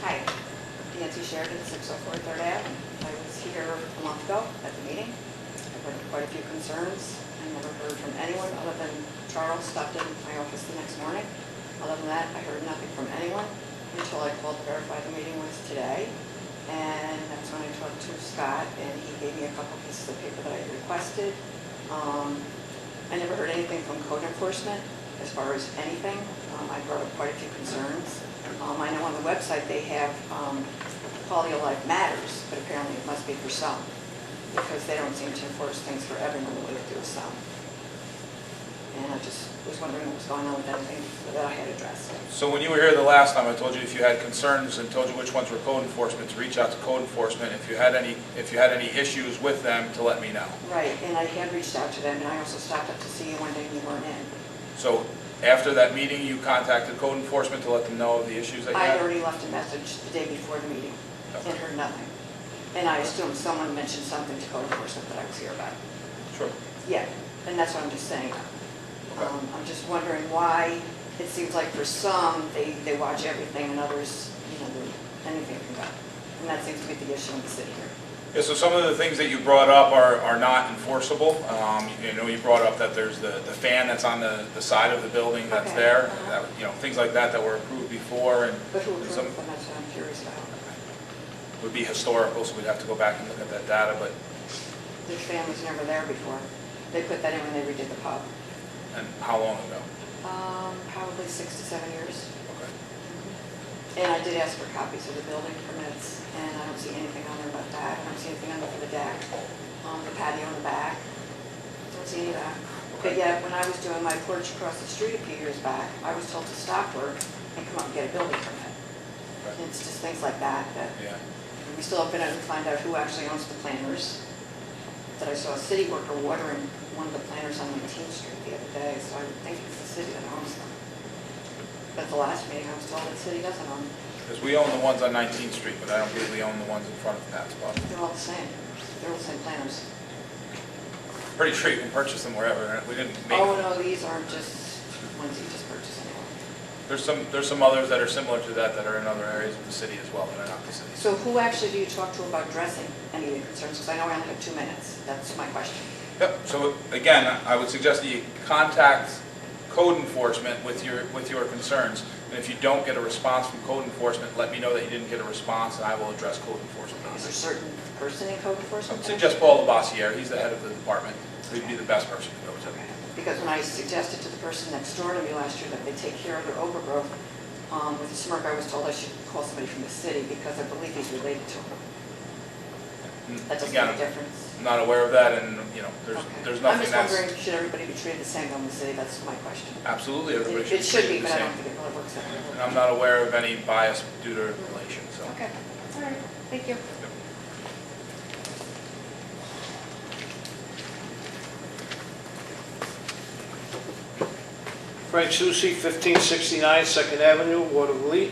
Hi, Nancy Sheridan, 604 3rd Ave. I was here a month ago at the meeting. I've heard quite a few concerns. I never heard from anyone other than Charles stopped in my office the next morning. Other than that, I heard nothing from anyone until I called to verify the meeting was today. And that's when I talked to Scott, and he gave me a couple pieces of paper that I had requested. I never heard anything from code enforcement as far as anything. I brought up quite a few concerns. I know on the website they have quality of life matters, but apparently it must be for some, because they don't seem to enforce things for everyone the way they do with some. And I just was wondering what was going on with anything that I had addressed. So when you were here the last time, I told you if you had concerns and told you which ones were code enforcement, to reach out to code enforcement. If you had any issues with them, to let me know. Right, and I had reached out to them, and I also stopped up to see you one day and you weren't in. So after that meeting, you contacted code enforcement to let them know of the issues that you I had? had already left a message the day before the meeting and heard nothing. And I assumed someone mentioned something to code enforcement that I was here about. Sure. Yeah, and that's what I'm just saying. I'm just wondering why it seems like for some, they watch everything, and others, anything can go. And that seems to be the issue in the city here. Yeah, so some of the things that you brought up are not enforceable. You brought up that there's the fan that's on the side of the building that's Okay. there, that, things like that were approved before, and But who approved some them, that's what I'm curious about. would be historical, so we'd have to go back and look at that data, but, The fan was never there before. They put that in when they redid the pub. and how long ago? Probably 6 to 7 years. Okay. And I did ask for copies of the building permits, and I don't see anything on there about that. I don't see anything on there for the deck, the patio in the back. Don't see any of that. But yet, when I was doing my porch across the street a few years back, I was told to stop work and come up and get a building permit. Right. It's just things like that that Yeah. we still have been able to find out who actually owns the planters. That I saw a city worker watering one of the planters on 19th Street the other day, so I would think it's the city that owns them. But at the last meeting, I was told the city doesn't own them. Because we own the ones on 19th Street, but I don't believe we own the ones in front of Pat's Pub. They're all the same. They're all the same planters. Pretty sure you can purchase them wherever. We didn't make. Oh, no, these aren't just ones you just purchase anymore. There's some others that are similar to that are in other areas of the city as well, that are not the city. So who actually do you talk to about addressing any of the concerns? Because I know I only have 2 minutes. That's my question. Yep, so again, I would suggest that you contact code enforcement with your concerns. And if you don't get a response from code enforcement, let me know that you didn't get a response, and I will address code enforcement. Is there a certain person in code I enforcement? would suggest Paul LaBassiere, he's the head of the department. He'd be the best person to go to. Okay. Because when I suggested to the person next door to me last year that they take care of their overgrowth, with a smirk, I was told I should call somebody from the city because I believe he's related to him. That doesn't Again, make a difference. I'm not aware of that, and, there's I'm nothing just that's. wondering, should everybody be treated the same though in the city? That's my question. Absolutely, everybody It should be, treated but the I don't same. think it really works that And way. I'm not aware of any bias due to relation, so. Okay, all right, thank you. Frank Susi, 1569 Second Avenue, Waterville.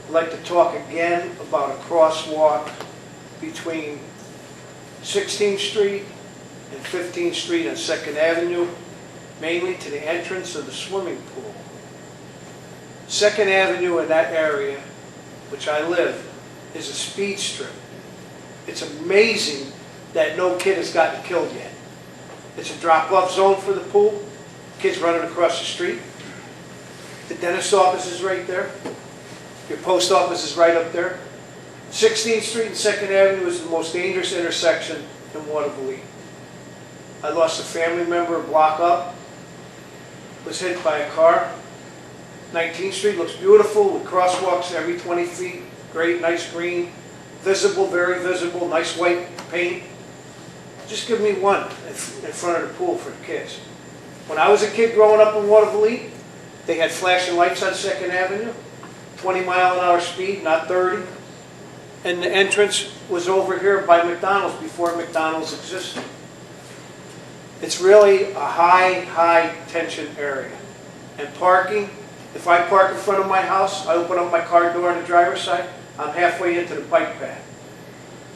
I'd like to talk again about a crosswalk between 16th Street and 15th Street and Second Avenue, mainly to the entrance of the swimming pool. Second Avenue in that area, which I live, is a speed strip. It's amazing that no kid has gotten killed yet. It's a drop-off zone for the pool. Kids running across the street. The dentist's office is right there. Your post office is right up there. 16th Street and 2nd Avenue is the most dangerous intersection in Waterville. I lost a family member a block up. Was hit by a car. 19th Street looks beautiful with crosswalks every 20 feet. Great, nice green. Visible, very visible, nice white paint. Just give me one in front of the pool for the kids. When I was a kid growing up in Waterville, they had flashing lights on 2nd Avenue, 20-mile-an-hour speed, not 30. And the entrance was over here by McDonald's before McDonald's existed. It's really a high tension area. And parking, if I park in front of my house, I open up my car door on the driver's side, I'm halfway into the bike path.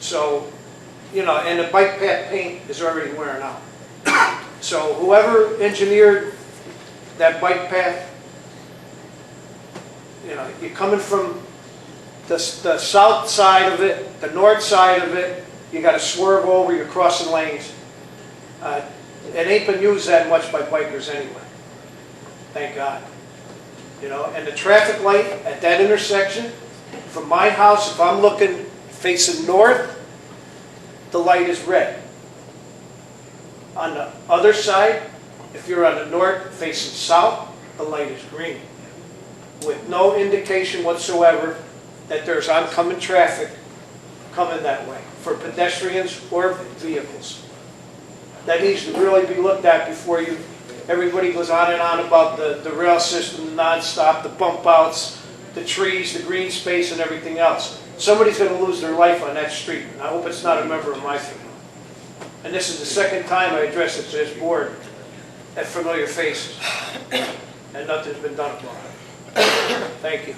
So, and the bike path paint is already wearing out. So whoever engineered that bike path, you're coming from the south side of it, the north side of it, you got to swerve over, you're crossing lanes. It ain't been used that much by bikers anyway. Thank God. And the traffic light at that intersection, from my house, if I'm looking facing north, the light is red. On the other side, if you're on the north facing south, the light is green, with no indication whatsoever that there's oncoming traffic coming that way for pedestrians or vehicles. That needs to really be looked at before everybody goes on and on about the rail system, the nonstop, the bump outs, the trees, the green space, and everything else. Somebody's going to lose their life on that street, and I hope it's not a member of my family. And this is the second time I address it to this board at familiar faces, and nothing's been done about it. Thank you.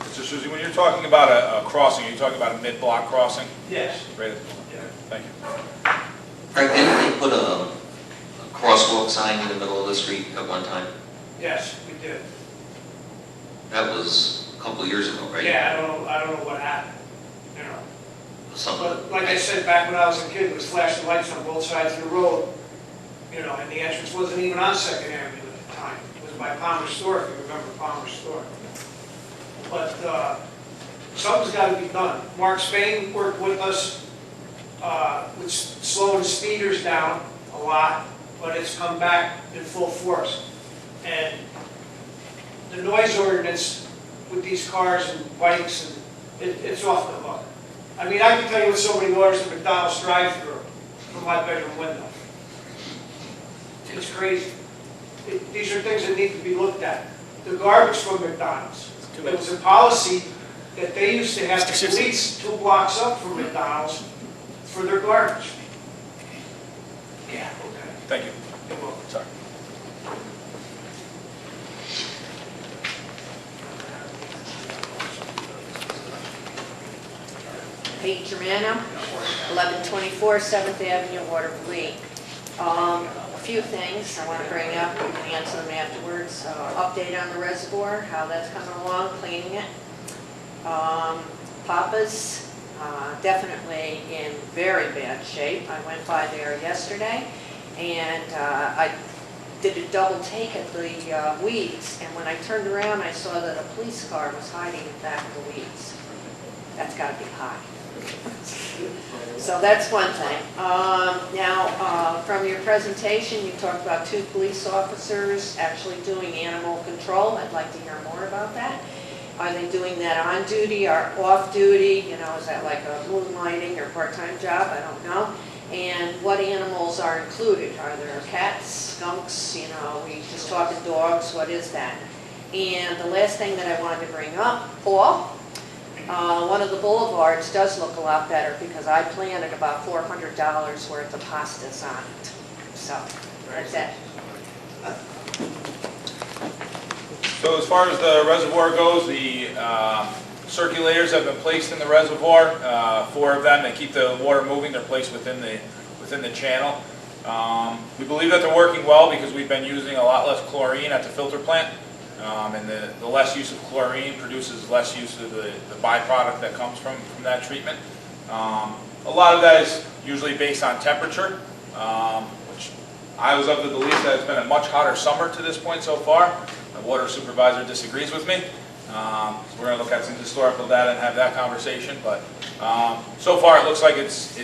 Mr. Suzie, when you're talking about a crossing, are you talking about a mid-block crossing? Yes. Right. Thank you. Frank, didn't they put a crosswalk sign in the middle of the street at one time? Yes, we did. That was a couple of years ago, right? Yeah, I don't know what happened, you know. Something. But like I said, back when I was a kid, there was flashing lights on both sides of the road, you know, and the entrance wasn't even on 2nd Avenue at the time. It was by Palmer's Store, if you remember Palmer's Store. But something's got to be done. Mark Spain worked with us with slowing speeders down a lot, but it's come back in full force. And the noise ordinance with these cars and bikes, and it's off the hook. I mean, I can tell you what somebody orders at McDonald's drive-thru from my bedroom window. It's crazy. These are things that need to be looked at. The garbage from McDonald's. It was a policy that they used to have the police 2 blocks up from McDonald's for their garbage. Yeah, okay. Thank you. You're welcome. Sorry. Pete Germano, 1124 7th Avenue, Waterville Lee. A few things I want to bring up, you can answer them afterwards. Update on the reservoir, how that's coming along, cleaning it. Papa's definitely in very bad shape. I went by there yesterday, and I did a double take at the weeds, and when I turned around, I saw that a police car was hiding in back of the weeds. That's got to be high. So that's one thing. Now, from your presentation, you talked about 2 police officers actually doing animal control. I'd like to hear more about that. Are they doing that on duty or off duty? You know, is that like a moonlighting or part-time job? I don't know. And what animals are included? Are there cats, skunks? You know, we just talking dogs. What is that? And the last thing that I wanted to bring up, Paul. One of the boulevards does look a lot better because I planted about $400 worth of hostas on it. So, that's it. So as far as the reservoir goes, the circulators have been placed in the reservoir. 4 of them, they keep the water moving. They're placed within the channel. We believe that they're working well because we've been using a lot less chlorine at the filter plant. And the less use of chlorine produces less use of the byproduct that comes from that treatment. A lot of that is usually based on temperature, which I was of the belief that it's been a much hotter summer to this point so far. The water supervisor disagrees with me. So we're going to look at some historical data and have that conversation. But so far it looks like it's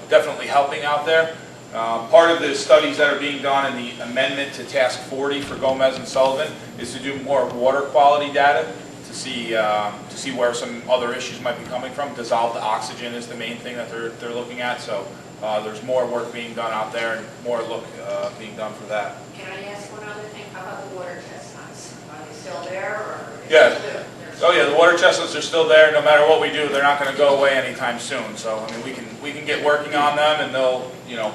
definitely helping out there. Part of the studies that are being done in the amendment to Task 40 for Gomez and Sullivan is to do more water quality data to see where some other issues might be coming from. Dissolved oxygen is the main thing that they're looking at. So there's more work being done out there and more look being done for that. Can I ask one other thing? How about the water chestnuts? Are they still there, or? Yeah. Oh yeah, the water chestnuts are still there. No matter what we do, they're not going to go away anytime soon. So I mean, we can get working on them, and they'll,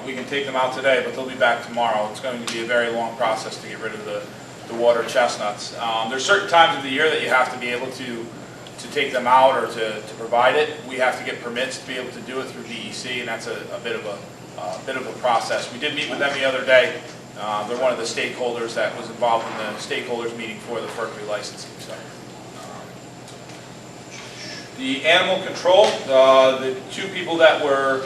we can take them out today, but they'll be back tomorrow. It's going to be a very long process to get rid of the water chestnuts. There's certain times of the year that you have to be able to take them out or to provide it. We have to get permits to be able to do it through DEC, and that's a bit of a process. We did meet with them the other day. They're one of the stakeholders that was involved in the stakeholders meeting for the FERC relicensing. So. The animal control, the 2 people that were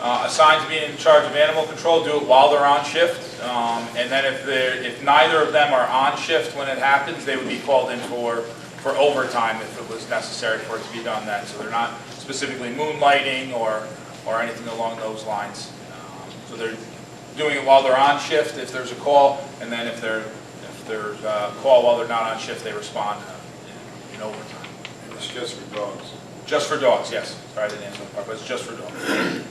assigned to be in charge of animal control do it while they're on shift, and then if neither of them are on shift when it happens, they would be called in for for overtime if it was necessary for it to be done then. So they're not specifically moonlighting or anything along those lines. So they're doing it while they're on shift if there's a call, and then if there's a call while they're not on shift, they respond in overtime. And it's just for dogs. Just for dogs, yes. Sorry, I didn't answer that part, but it's just for dogs.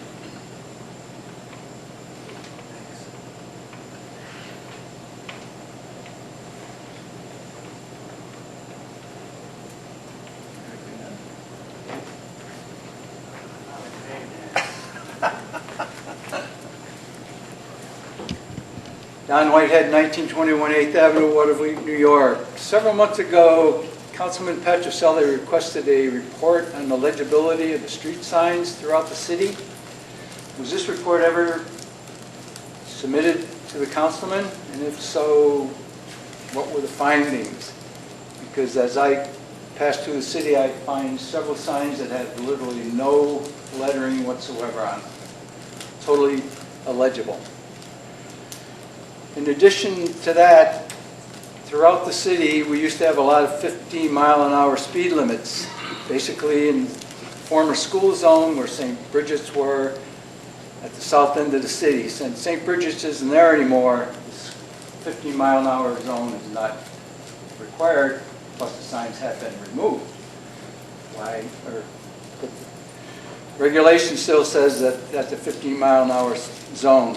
Don Whitehead, 1921 8th Avenue, Waterville, New York. Several months ago, Councilman Petroselli requested a report on the legibility of the street signs throughout the city. Was this report ever submitted to the councilman? And if so, what were the findings? Because as I pass through the city, I find several signs that have literally no lettering whatsoever on them. Totally illegible. In addition to that, throughout the city, we used to have a lot of 15-mile-an-hour speed limits. Basically, in the former school zone where St. Bridget's were, at the south end of the city. Since St. Bridget's isn't there anymore, this 15-mile-an-hour zone is not required, plus the signs have been removed. Why? The regulation still says that that's a 15-mile-an-hour zone.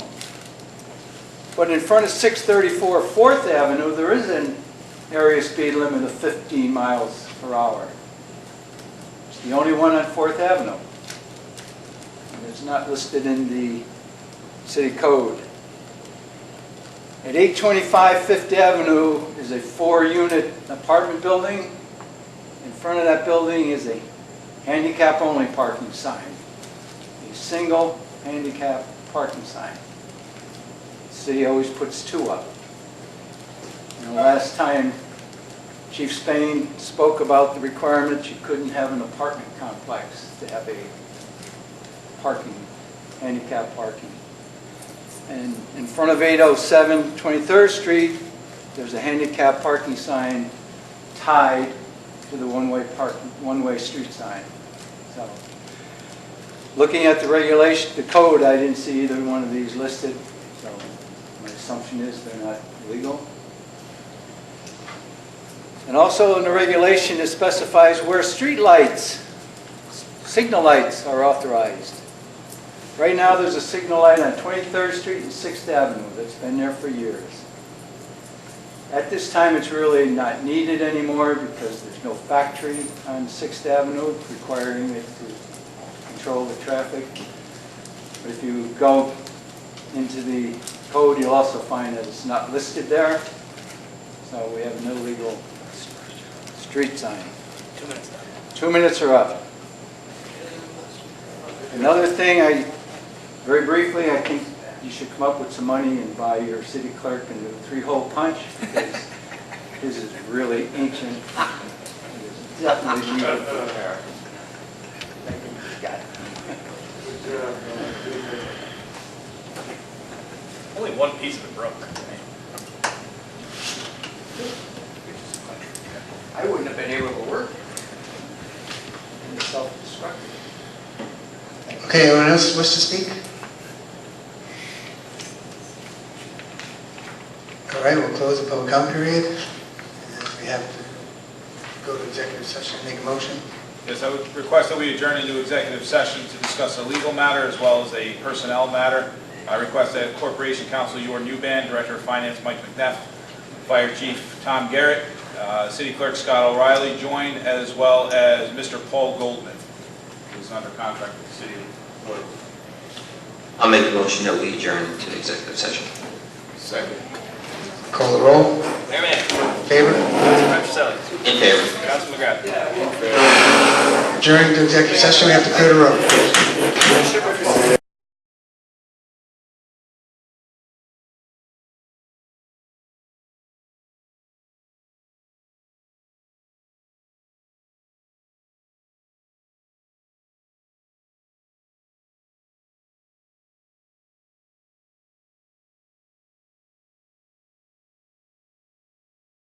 But in front of 634 4th Avenue, there is an area speed limit of 15 miles per hour. It's the only one on 4th Avenue. And it's not listed in the city code. At 825 5th Avenue is a 4-unit apartment building. In front of that building is a handicap-only parking sign. A single handicap parking sign. City always puts 2 up. And the last time Chief Spain spoke about the requirement, you couldn't have an apartment complex to have a parking, handicap parking. And in front of 807 23rd Street, there's a handicap parking sign tied to the one-way street sign. So, looking at the regulation, the code, I didn't see either one of these listed. So my assumption is they're not legal. And also in the regulation, it specifies where street lights, signal lights are authorized. Right now, there's a signal light on 23rd Street and 6th Avenue that's been there for years. At this time, it's really not needed anymore because there's no factory on 6th Avenue requiring it to control the traffic. But if you go into the code, you'll also find that it's not listed there. So we have an illegal street sign. 2 minutes. 2 minutes are up. Another thing, very briefly, I think you should come up with some money and buy your city clerk a new 3-hole punch because his is really ancient. It is definitely needed for repair. Got it. Only one piece of it broke. I wouldn't have been able to work. It's self-destructive. Okay, anyone else wish to speak? All right, we'll close the public comment period. And we have to go to executive session and make a motion. Yes, I would request that we adjourn into executive session to discuss a legal matter as well as a personnel matter. I request that Corporation Counsel Yor Newband, Director of Finance Mike McNeff, Fire Chief Tom Garrett, City Clerk Scott O'Reilly join, as well as Mr. Paul Goldman, who is under contract with the City of Waterville. I'll make a motion that we adjourn to executive session. Second. Call the roll. Mayor Manning. Favor? Councilman Petroselli. In favor. Councilman McGrath. Adjourn to executive session, we have to clear the road.